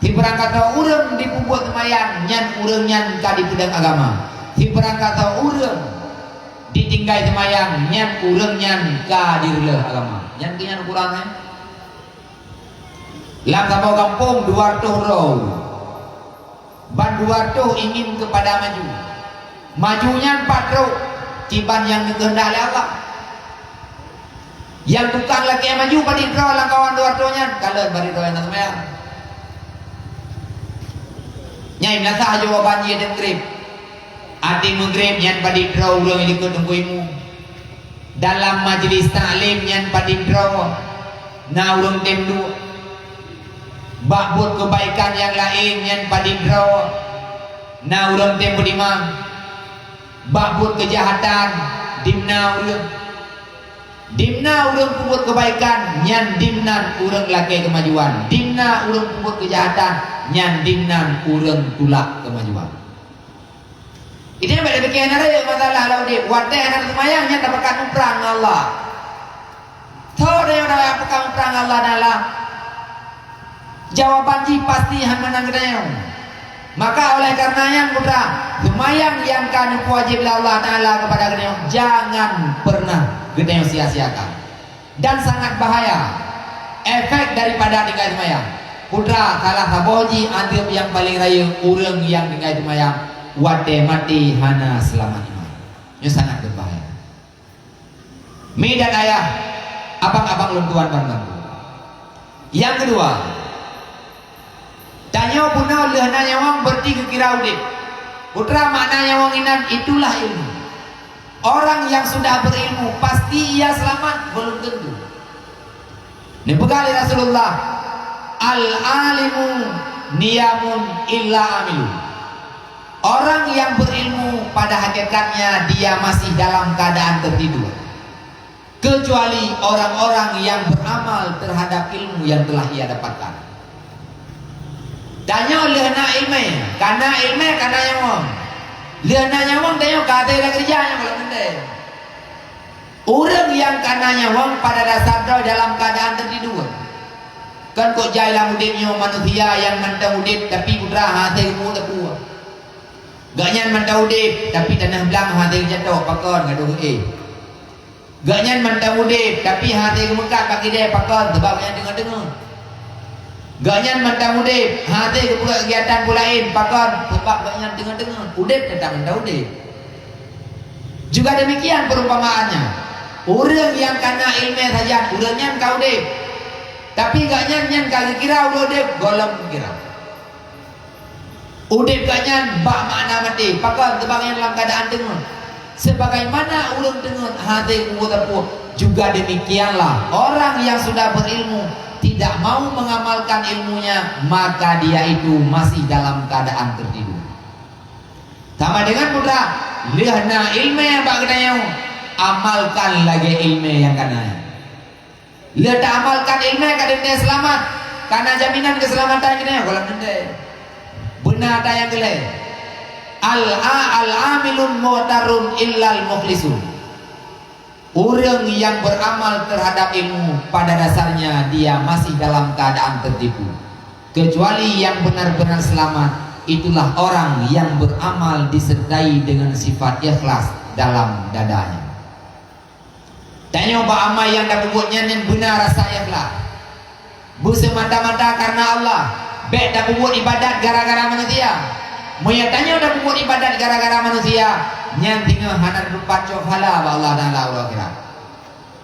Di perangkata urang dipubuat temayang nyan urang nyan ka di pedang agama. Di perangkata urang ditinggai temayang nyan urang nyan ka di rela agama. Nyan kinyan ukurannya. Lam sabau kampung 200 row. Ban 200 ingin kepada maju. Majunya 4 row. Ciban yang dikehendak oleh Allah. Yang tukang lagi yang maju pada row lang kawan 200 nya kalau bari row yang temayang. Nyai nasa jawaban dia dengrip. Ati mengrip nyan padi draw urang ikut tungguimu. Dalam majlis taklim nyan padi draw. Na urang temdu. Bakbut kebaikan yang lain nyan padi draw. Na urang temdu dimang. Bakbut kejahatan dimna urang. Dimna urang puput kebaikan nyan dimnan urang laki kemajuan. Dimna urang puput kejahatan nyan dimnan urang tulak kemajuan. Ini yang beda bikin ada masalah lalu di wadah anak semayang nyan dapatkan perang Allah. Tahu dia yang dapatkan perang Allah adalah jawaban ji pasti menang kita. Maka oleh karenanya putra semayang yang kan wajib Allah Taala kepada kita jangan pernah kita yang sia-siakan dan sangat bahaya efek daripada tinggal semayang putra kalah saboji antip yang paling raya urang yang tinggal semayang wate mati hana selamat iman ini sangat berbahaya. Mi dan ayah abang-abang luntuan bangga. Yang kedua tanya punah lehna nyawang berarti kekira udip putra makna nyawang inan itulah ilmu. Orang yang sudah berilmu pasti ia selamat? Belum tentu. Ini bekali Rasulullah al-alimu niyamun illa amilu. Orang yang berilmu pada hakikatnya dia masih dalam keadaan tertidur. Kecuali orang-orang yang beramal terhadap ilmu yang telah ia dapatkan. Tanya oleh na ilmu, karena ilmu karena nyawang. Lihat nyawang tanya kata lagi kerjanya kalau nanti. Orang yang karena nyawang pada dasarnya dalam keadaan tertidur. Kan kok jailah mudiknya manusia yang mantau udip tapi putra hati kamu tak kuat. Gaknya mantau udip tapi tanah belang hati jatuh pakon gaduh Gaknya mantau udip tapi hati kemekat bagi dia pakon sebabnya dengar-dengar. Gaknya mantau udip hati kebuka kegiatan pulain pakon sebab gaknya dengar-dengar. Udip tetap mantau udip. Juga demikian perumpamaannya. Orang yang kena ilmu saja, orangnya kau udip. Tapi gaknya kau kira udip golem kira. Udip kanyan bak makna mati. Pakai terbangnya dalam keadaan dengar. Sebagaimana ulun dengar hati kubu juga demikianlah orang yang sudah berilmu tidak mau mengamalkan ilmunya, maka dia itu masih dalam keadaan tertidur. Sama dengan mudra lihna ilmu yang bak kenayau, amalkan lagi ilmu yang kana. Lihat amalkan ilmu yang kadang selamat, karena jaminan keselamatan kita kalau nanti benar ada yang gelai. Al-amilun mu'tarun illal mukhlisun. Orang yang beramal terhadap ilmu pada dasarnya dia masih dalam keadaan tertipu. Kecuali yang benar-benar selamat, itulah orang yang beramal disertai dengan sifat ikhlas dalam dadanya. Tanya apa amal yang dah buatnya yang benar rasa ikhlas. Bu semata-mata karena Allah. Baik dah buat ibadat gara-gara manusia. Moya tanya dah buat ibadat gara-gara manusia. Yang tinggal hanan rupa cokhala Allah Ta'ala Allah kira.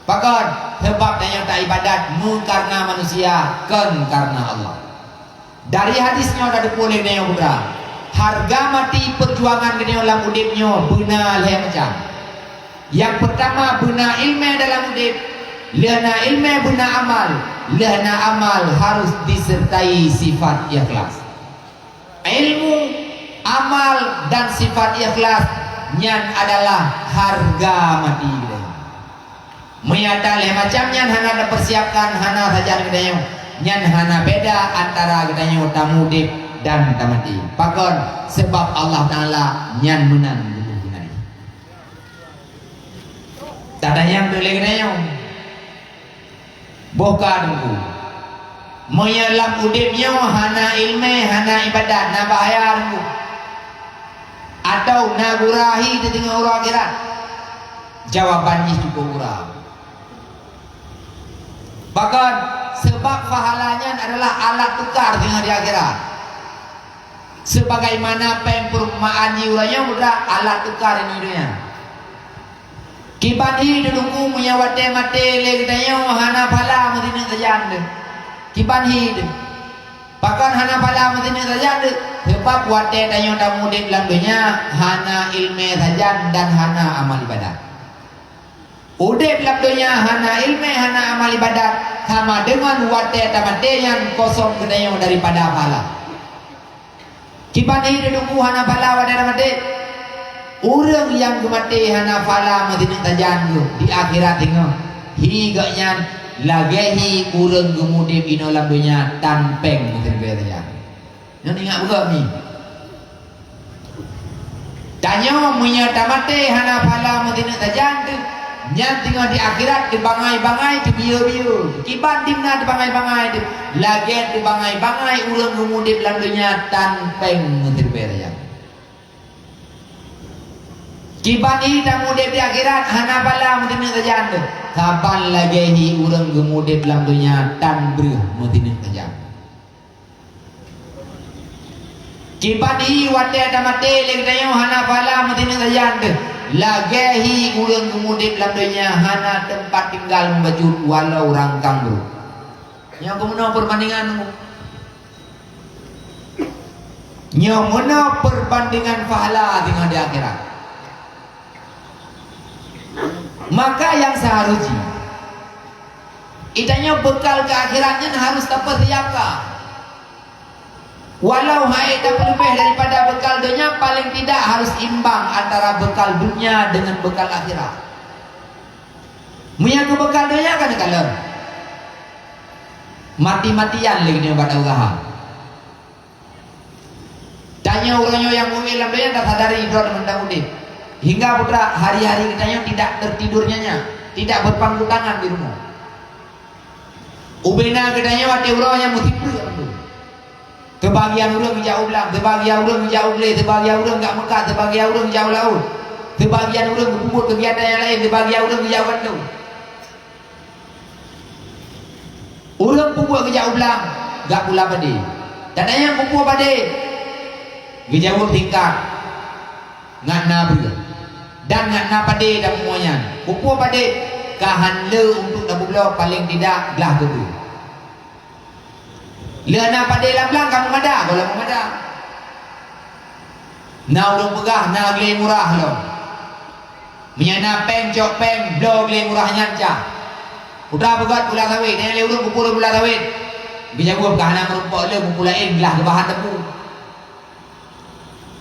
Pakon sebab tanya tak ibadat mu karena manusia kan karena Allah. Dari hadisnya dah dipulih naya putra. Harga mati perjuangan kena dalam udipnya benar lah macam. Yang pertama benar ilmu dalam udip. Lana ilmu benar amal. Lana amal harus disertai sifat ikhlas. Ilmu, amal dan sifat ikhlas nyan adalah harga mati. Menyata leh macam nyan hana ada persiapkan hana saja gedanya. Nyan hana beda antara gedanya tamudip dan tamati. Pakon sebab Allah Taala nyan menang dulu hari. Tanda yang boleh gedanya. Boka dulu. Menyalam udipnya hana ilmu, hana ibadat, na bahaya dulu. Atau nagurahi di tengah urang akhirat. Jawabannya cukup urang. Bahkan sebab pahalanya adalah alat tukar dengan di akhirat. Sebagaimana perumpamaan jiwanya mudah alat tukar ini dunia. Kibani dudukku punya wate mate legitanya hana pala mesti terjand. Kibani bahkan hana pala mesti terjand. Sebab wate tanya tamu di dalam dunia hana ilmu saja dan hana amal ibadat. Udah dalam dunia hana ilmu hana amal ibadat sama dengan wate tamate yang kosong kedaya daripada pala. Kibani dudukku hana pala wate tamate. Orang yang kemati hana fala madinah tajangu di akhirat tengok higanya lagehi orang gemudip inolam dunia tanpeng mungkin beraya. Yang ingat buka ni. Tanya menyata mati hana fala madinah tajangu yang tengok di akhirat di bangai-bangai di biu-biu. Kiban dimna di bangai-bangai di lagi di bangai-bangai orang gemudip dalam dunia tanpeng mungkin beraya. Kibani tamudip di akhirat hana bala mudin tajam. Kapan lagi hi urang gemudip dalam dunia tan breuh mudin tajam. Kibani wate tamate legdayo hana bala mudin tajam. Lagi hi urang gemudip dalam dunia hana tempat tinggal membajut walau rangkang bro. Yang kemudian perbandingan Nyamuno perbandingan pahala dengan di akhirat. Maka yang seharusnya itanya bekal ke akhiratnya harus dapat siapa. Walau hai dapat lebih daripada bekal dunia, paling tidak harus imbang antara bekal dunia dengan bekal akhirat. Munya ke bekal dunia kan kalau mati-matian lagi dia buat usaha. Tanya orangnya yang mu'min dalam dunia tak sadari hidro dan mendahului. Hingga putra hari-hari kitanya tidak tertidurnya, tidak berpangku tangan di rumah. Ubena kitanya wati urang yang musipu ya betul. Kebahagiaan urang jauh belang, kebahagiaan urang jauh beli, kebahagiaan urang enggak Mekah, kebahagiaan urang jauh laut. Kebahagiaan urang berkumpul kegiatan yang lain, kebahagiaan urang jauh Bandung. Urang kumpul ke jauh belang, enggak pula padi. Tandanya yang kumpul padi. Gejauh tingkat. Ngat nabi. Dan ngat napade dan semuanya. Kumpul pada kahanle untuk dabu blok paling tidak belah dulu. Lena pada belang kamu ada, kalau kamu ada. Na urung pegah na gele murah lo. Menyana peng cok peng blo gele murah nyanca. Udah begat pula sawit, ni le urung kupul pula sawit. Bija gua kahana merumpok le kupulain belah ke bahan tebu.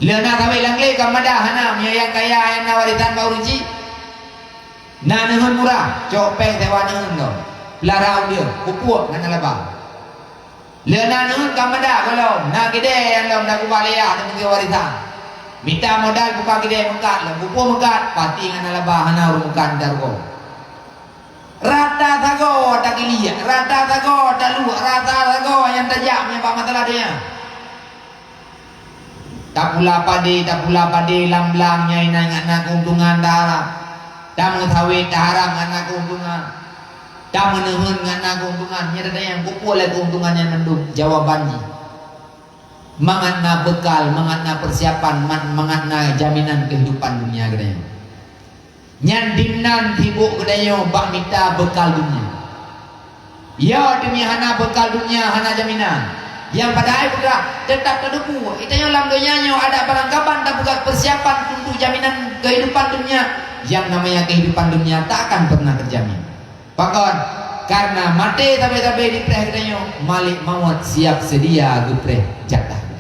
Le na sawit lang le kamada hana yang kaya yang na warisan bau ruci. Na neun murah, cok peng sewa neun lo. Belarau dia, kupuk ngana labang. Le na neun kamada kalau na gede yang lo na kubalaya dengan warisan. Minta modal buka gede mekat lah, buku mekat, pati dengan labah hana urungkan dargo. Rata tago tak lihat, rata tago tak lu, rata tago yang tajamnya pak masalah dia. Tak pula pade lam-lamnya inang anak keuntungan darah. Tak mengetahui darah anak keuntungan. Tak menuhun anak keuntungan. Nyata yang kumpul keuntungannya mendung jawabannya. Mangana bekal, mangana persiapan, mangana jaminan kehidupan dunia gedanya. Nyan dimnan tibuk gedanya bak minta bekal dunia. Ya demi hana bekal dunia, hana jaminan. Yang padahal putra tetap terdepu. Itanya dalam dunianya ada perangkapan tak buka persiapan untuk jaminan kehidupan dunia. Yang namanya kehidupan dunia tak akan pernah terjamin. Pakon karena mati tapi dipreh gedanya malik maut siap sedia gepreh jatah.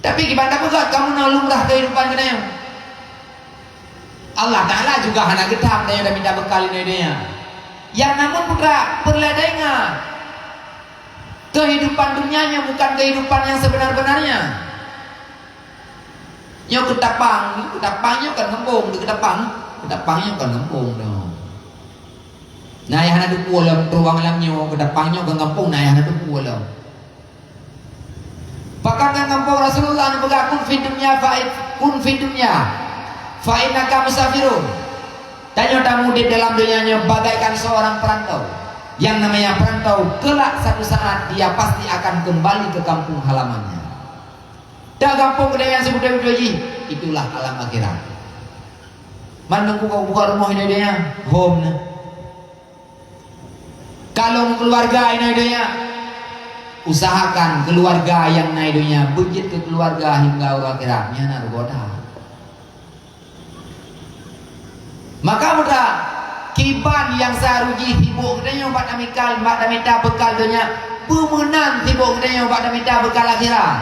Tapi gimana begat kamu nak lumrah kehidupan kita? Allah Ta'ala juga hana gedam dia dah minta bekal ini dia. Yang namun putra perladengan kehidupan dunianya bukan kehidupan yang sebenar-benarnya. Nyo ketapangnya kan ngembung, ketapangnya kan ngembung dong. Nah yang hana duku alam ruang alamnya, ketapangnya kan ngembung, nah yang hana duku alam. Bahkan kan kampung Rasulullah ni berkata kun fi dunya fa innaka musafirun. Tanya tamu di dalam dunianya bagaikan seorang perantau. Yang namanya perantau kelak satu saat dia pasti akan kembali ke kampung halamannya. Dah kampung kedai yang sebut Dewi, itulah alam akhirat. Mana kau buka rumah ini dia home na. Kalau keluarga ini dia usahakan keluarga yang naik dunia budget ke keluarga hingga orang akhiratnya narkoba. Maka muda kiban yang saruji tibuk kedanya buat amikal mak minta bekal dunia pemenang tibuk kedanya buat minta bekal akhirat.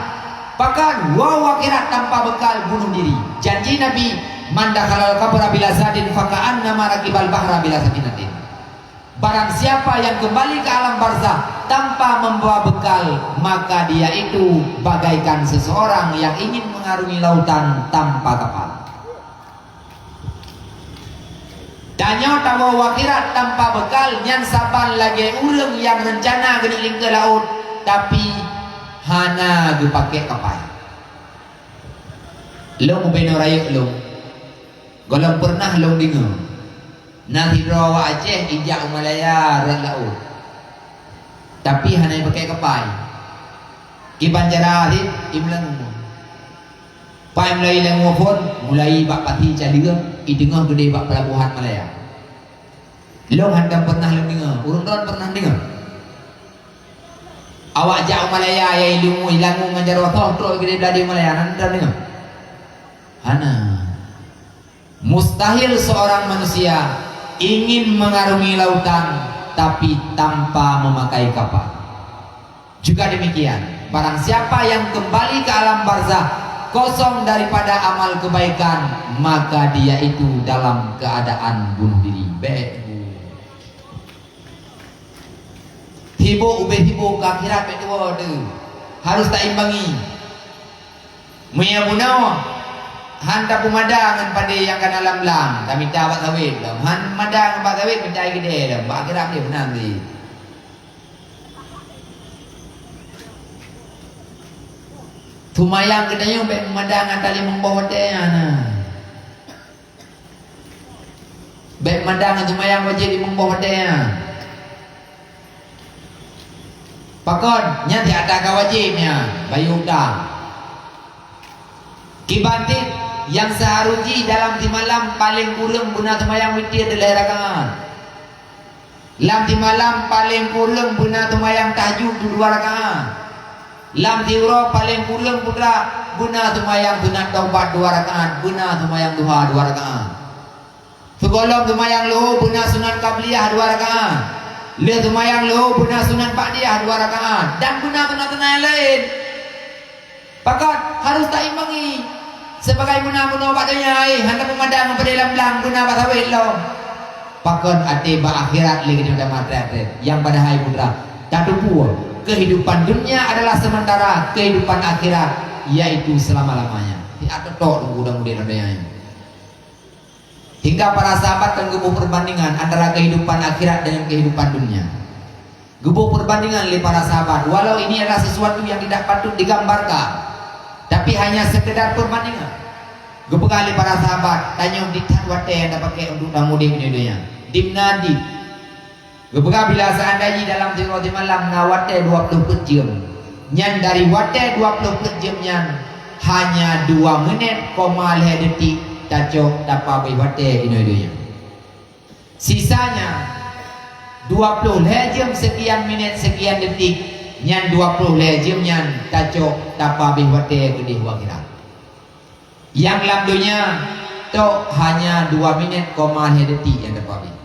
Bahkan wow akhirat tanpa bekal bunuh diri. Janji Nabi mandakhalal kabra bila zadin faka'an nama rakibal bahra bila sakinatin. Barang siapa yang kembali ke alam barzah tanpa membawa bekal, maka dia itu bagaikan seseorang yang ingin mengarungi lautan tanpa kapal. Tanya tawa akhirat tanpa bekal, nyan saban lagi urang yang rencana geniling ke laut, tapi hana dipakai kapal. Lo mau beno raya lo, golong pernah lo dengar. Nanti rawa Aceh ijak Malaya ran laut. Tapi hanya pakai kapal. Kiban cara adik imlang. Pai mulai lengo pun mulai bak pati caliga i dengar gede bak pelabuhan Malaya. Long handam pernah lo dengar, urang ron pernah dengar. Awak jak Malaya ya ilmu ilangu ngajar waktu terus gede beladi Malaya nanda dengar. Hana. Mustahil seorang manusia ingin mengarungi lautan tapi tanpa memakai kapal. Juga demikian, barang siapa yang kembali ke alam barzah kosong daripada amal kebaikan, maka dia itu dalam keadaan bunuh diri. Hibuk ke akhirat harus tak imbangi. Muya bunawa hanta pumadangan pada yang kan alam lang, tak minta abad sawit dah. Han madang abad sawit minta gede dah. Bak akhirat dia benar ni. Tumayang kedanya baik pemandangan tali membawa dia nah. Baik pemandangan tumayang wajib di membawa dia. Pakon nya tiada kawajibnya bayu utang. Kibantit yang seharuji dalam di malam paling kurang guna tumayang witir adalah rakaat. Dalam di malam paling kurang guna tumayang tahajud 2 rakaat. Lam tiuro paling kurang putra guna tumayang sunat taubat 2 rakaat, guna tumayang duha 2 rakaat. Segolong tumayang luhu guna sunat qabliyah 2 rakaat. Le tumayang luhu guna sunat ba'diyah 2 rakaat dan guna sunat yang lain. Pakat harus tak imbangi. Sebagai guna-guna bakatnya hendak memandang kepada dalam guna basawit lo. Pakat ate ba akhirat lagi di dalam materi. Yang pada hai putra tak tupu. Kehidupan dunia adalah sementara, kehidupan akhirat yaitu selama-lamanya. Tidak tok mudah-mudahan adanya. Hingga para sahabat kan gebuh perbandingan antara kehidupan akhirat dengan kehidupan dunia. Gebuh perbandingan oleh para sahabat. Walau ini adalah sesuatu yang tidak patut digambarkan, tapi hanya sekedar perbandingan. Gebuh kali para sahabat tanya ditat wate yang dapat pakai untuk tamu di dunia. Dimnadi Gebuka bila seandainya dalam roti malam na wate 20 jam. Nyan dari wate 20 jam nyan hanya 2 menit, 5 detik tacok dapat bai wate inoidonya. Sisanya 20 jam sekian menit sekian detik nyan 20 jam nyan tacok dapat bai wate gede wakira. Yang lamdunya tok hanya 2 menit, 5 detik yang dapat bai.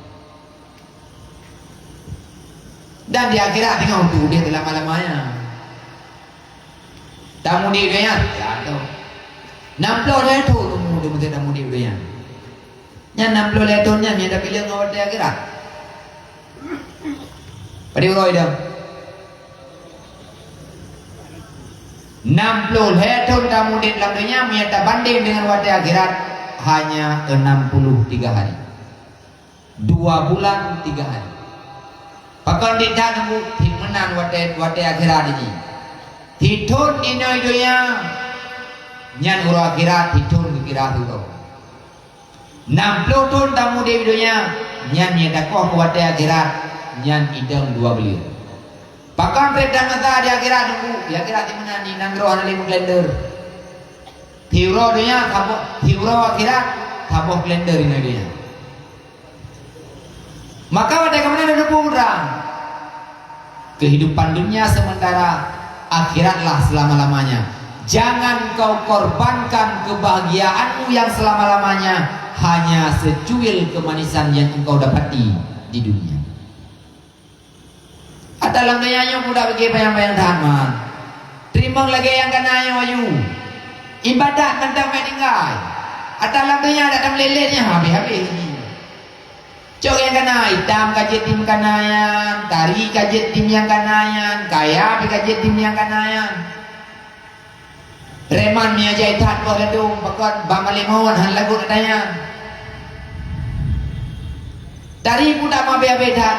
Dan di akhirat tengok tu dia lama-lamanya. Tamu dia dia jatuh. 60 le tu dia mesti tamu dia dia. Nya 60 le tu nya dia pilih ngawat di akhirat. Pada uroi dah. 60 le tu tamu dia dalam dunia menyata banding dengan wate akhirat hanya 63 hari. 2 bulan 3 hari. Pakai di dalam bukti menang wate akhirat ini. Hitun ini dunia, nyan uro akhirat hitun kira tu. 60 tahun tamu di dunia, nyan nyedakoh wate akhirat, nyan ideng 2 beliau. Pakai predang kata di akhirat nunggu, di akhirat di mana ni nangro ada 5 kalender. Hiuro dunia, hiuro akhirat, taboh kalender ini dunia. Maka pada kemudian ada kurang. Kehidupan dunia sementara, akhiratlah selama-lamanya. Jangan kau korbankan kebahagiaanmu yang selama-lamanya hanya secuil kemanisan yang engkau dapati di dunia. Atalang kayanya mudah bagi bayang-bayang tahanan. Terima lagi yang kananya wayu. Ibadat tentang meninggal. Atalang kayanya datang lelenya habis-habis. Cok yang kena hitam kajet tim kanayan, tari kajet tim yang kanayan, kaya kajet tim yang kanayan. Reman mi aja itat boh ledung pakon bamalimon han lagu kanayan. Tari pun tak mau beda.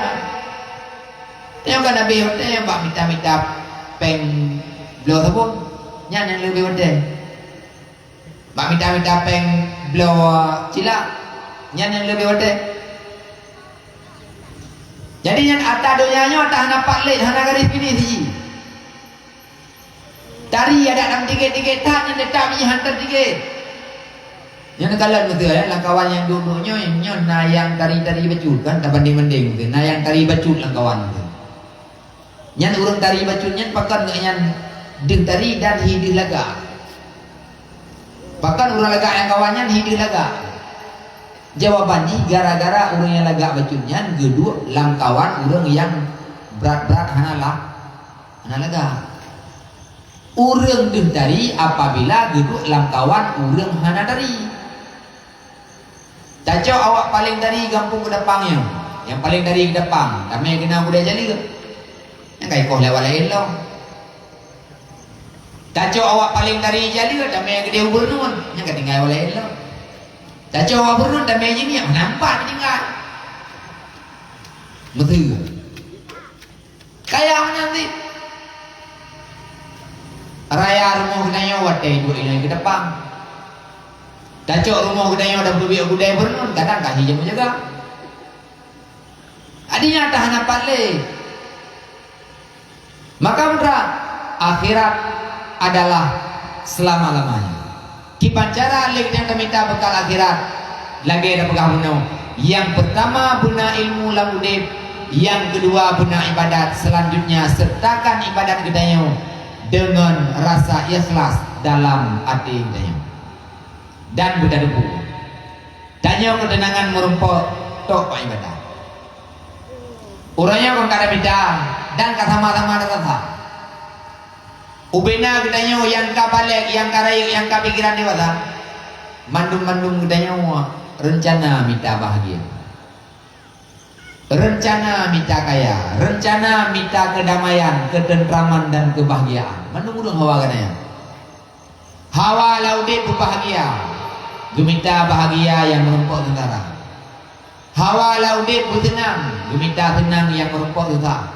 Yang kana be hote yang bak mita-mita peng blow sabun. Nyan yang lebih hote. Bak mita-mita peng blow cila. Nyan yang lebih hote. Jadi yang atas dunianya tak nampak leh, hana garis gini sih. Tari ada dalam tiket-tiket tak yang tetap ni hantar tiket. Yang kalau betul ya, langkawan yang duduknya nyon nayang tari-tari bacut kan, tak banding-banding betul. Nayang tari bacut langkawan betul. Yang urang tari bacutnya pakan yang deng tari dan hidih laga. Pakan urang laga yang kawannya hidih laga. Jawabannya gara-gara orang yang lagak bacunnya gedua langkawan orang yang berat-berat hana laga. Orang deh dari apabila gedua langkawan orang hana dari. Taco awak paling dari kampung ke depannya, yang paling dari ke depan. Kami kena budaya jali ke? Yang kayak kau lewat lain lo. Taco awak paling dari jali ke? Kami yang gede ubur nun, yang ketinggalan lain lo. Tak jawab berun dan meja ni nampak tinggal. Betul. Kayak nanti raya rumah kita wate dua ini ke depan. Dacok rumah kita ada berbiak budaya berun kadang kah hijau menjaga. Adinya tahan apa le? Maka putra akhirat adalah selama-lamanya. Kipancara lek yang minta bekal akhirat lagi ada pegang bunuh. Yang pertama buna ilmu lamudib, yang kedua buna ibadat, selanjutnya sertakan ibadat gedayo dengan rasa ikhlas dalam hati kita dan berdebu tanya ketenangan merumput tok pak ibadah orangnya kong kada bidang dan kasama-sama ada kata ubena kitanya yang kabalik yang karaik yang kapikiran dewasa mandum-mandum kitanya rencana minta bahagia, rencana minta kaya, rencana minta kedamaian, ketentraman dan kebahagiaan. Mandung-mandung hawa katanya. Hawa laude berbahagia, geminta bahagia yang merumput tentara. Hawa laude bertenang, geminta tenang yang merumput tentara.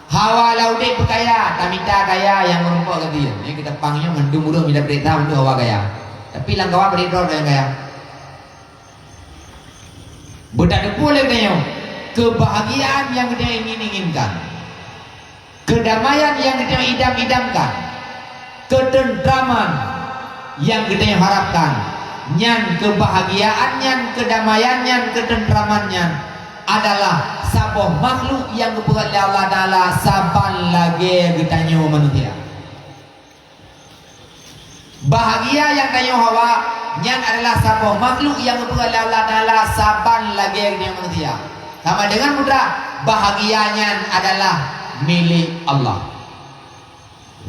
Hawa laude berkaya, tak minta kaya yang merumput ketian. Ini kita panggilnya mandung-mandung minta berita untuk hawa kaya. Tapi langkawan berita yang kaya. Budak boleh katanya. Kebahagiaan yang kita inginkan, kedamaian yang kita idam-idamkan, ketentraman yang kita harapkan, nyan kebahagiaan, nyan kedamaian, nyan ketentramannya adalah sebuah makhluk yang kebuat oleh Allah Ta'ala saban lagi kita manusia. Bahagia yang kita hawa nyan adalah sebuah makhluk yang kebuat oleh Allah Ta'ala saban lagi kita manusia. Sama dengan mudah bahagianya adalah milik Allah.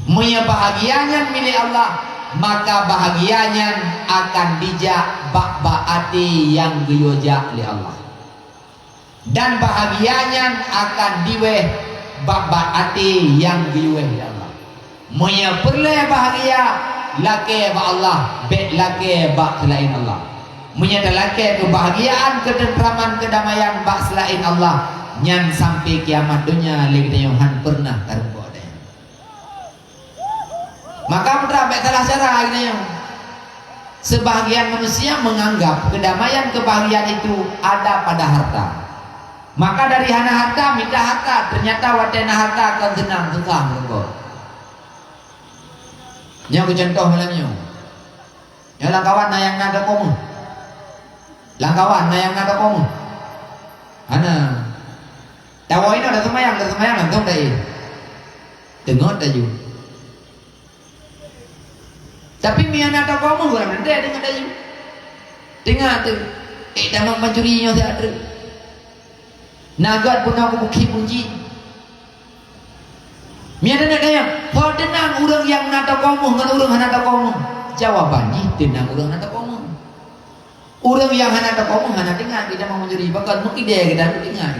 Punya bahagianya milik Allah, maka bahagianya akan dijak bak-bak hati yang geyojak oleh Allah. Dan bahagianya akan diweh bak-bak hati yang geyueh oleh Allah. Punya perlu bahagia laki ba Allah, bet laki bak selain Allah. Menyadalake kebahagiaan, ketentraman, kedamaian bak selain Allah nyan sampai kiamat dunia lagi han pernah tarumbo ada. Maka mudah baik salah cara ini. Sebahagian manusia menganggap kedamaian kebahagiaan itu ada pada harta. Maka dari hana harta minta harta, ternyata watena harta akan senang susah menurut. Yang contoh malamnya. Yang kawan yang naga komu. Langkawan na yang nada komu. Ana. Tawa ini ada semayang langsung dai. Dengar taju. Tapi mian nada komu gua nanti dengar taju. Dengar tu. Damang pencurinya saya ada. Nagat pun aku buki punji. Mian ada yang. Kau tenang orang yang nada komu dengan orang nada komu. Jawabannya tenang orang nada komu. Orang yang hana ada komu hana dengar kita mau mencuri bakal mungkin dia kita dengar.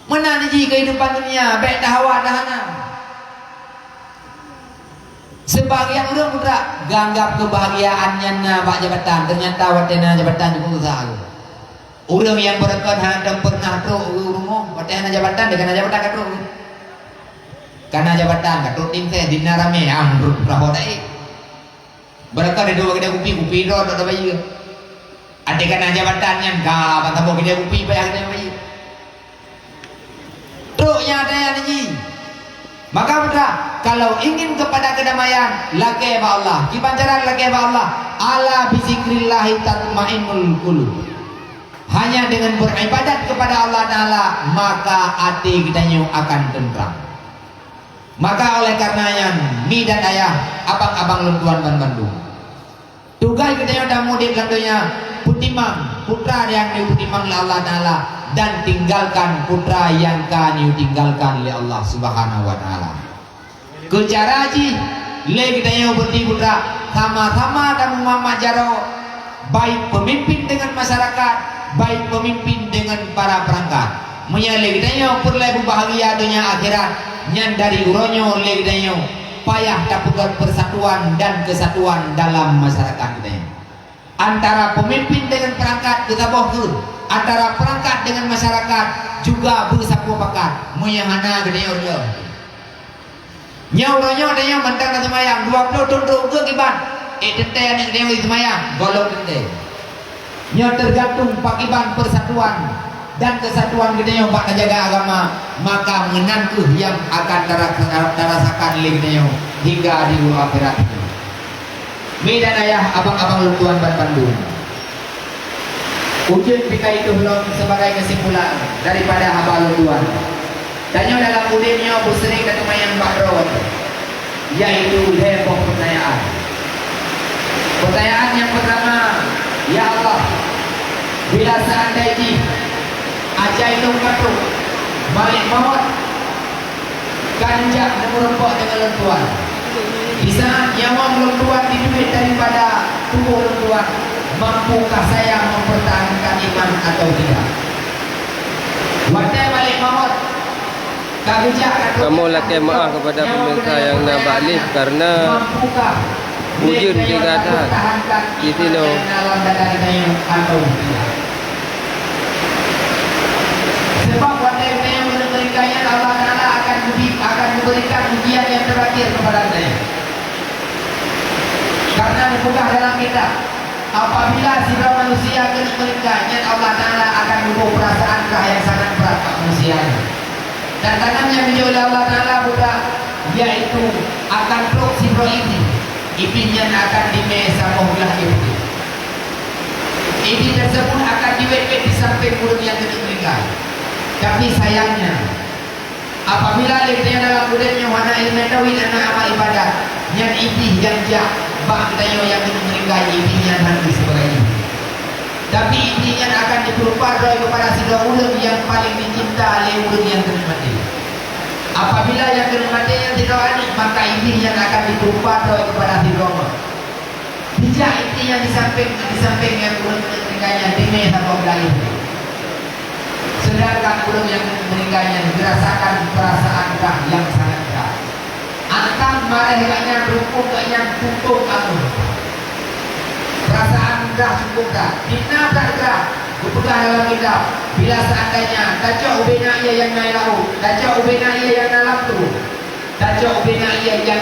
Mana ni kehidupan dunia baik dah hawa dah hana. Sebagian orang putra ganggap kebahagiaannya na bak jabatan ternyata watena jabatan juga usaha. Orang yang berkon hana pernah tu rumah watena jabatan dengan jabatan katu. Karena jabatan katu tim saya dinarame amrut prahodai. Berkah ada dua kedai kupi ro ada bayi. Ada kana jabatannya ka patabo kedai kupi bayar kedai bayi. Truknya ada yang ni. Maka putra, kalau ingin kepada kedamaian, laki ba Allah. Kibancaran laki ba Allah. Ala bizikrillah tatmainnul qulub. Hanya dengan beribadat kepada Allah Taala, maka hati kita akan tentram. Maka oleh karenanya, mi dan ayah, abang-abang luntuan ban Bandung. Tugai kita dah mudik lantunya putimang putra yang diputimang oleh Allah Taala dan tinggalkan putra yang kan ditinggalkan oleh Allah Subhanahu Wa Taala. Kecaraji le kita yang berti putra sama-sama dan Muhammad Jaro baik pemimpin dengan masyarakat, baik pemimpin dengan para perangkat. Menyale kita yang perlu bahagia dunia akhirat nyan dari uronyo le kita yang payah dapat persatuan dan kesatuan dalam masyarakat kita. Antara pemimpin dengan perangkat kita bohur, antara perangkat dengan masyarakat juga bersatu pakat. Menyahana gede orjo. Nyauronyo ada yang mentang dan semayang 20 tunduk ke kiban. Tente yang gede semayang golong tente. Nyau tergantung pakiban persatuan dan kesatuan gede yang bak jaga agama, maka menantu yang akan dirasakan lignya hingga di akhirat. Mi dan ayah abang-abang luntuan ban Bandung. Ujian kita itu belum sebagai kesimpulan daripada haba luntuan. Tanya dalam udinnya busri kata mayang bakron, yaitu lepoh pertanyaan. Pertanyaan yang pertama, ya Allah, bila seandainya ajai katuk balik maut kanjak dan merempok dengan lentuan, di saat nyawa lentuan diduit daripada tubuh lentuan, mampukah saya mempertahankan iman atau tidak? Wadai balik maut, kamu lakukan maaf kepada pemirsa yang nak balik karena hujan di keadaan di sini. Sebab wadai yang menerimanya Allah Taala akan memberikan ujian yang terakhir kepada saya. Karena dibuka dalam kitab, apabila sifat manusia kena menikahnya, Allah Taala akan membawa perasaan yang sangat berat ke manusia. Dan tangannya beliau oleh Allah Taala buka, yaitu akan peluk sifat ini. Ibinya akan dimesa mohlah itu. Ibi tersebut akan diwet-wet di samping burung yang kena menikah. Tapi sayangnya, apabila dia dalam budaya wana ilmu tauhid dan amal ibadat, yang ibih yang jak bak dayo yang menikah ibihnya nanti sebagainya. Tapi ibihnya akan diberupa roy kepada si ulun yang paling dicinta oleh ulun yang kena mati. Apabila yang kena mati yang tidak ada, maka ibihnya akan diberupa roy kepada si Roma. Bijak ibihnya di samping yang ulun menikahnya dimeh atau lain. Sedangkan ulun yang meninggalnya dirasakan perasaan yang sangat berat. Antang marahnya berhukum yang tutup kamu. Perasaan cukup dah. Dina tak berpegang dalam kitab. Bila seandainya tajak ubena ia yang naik laut, tajak ubena ia yang dalam tu, tajak ubena ia yang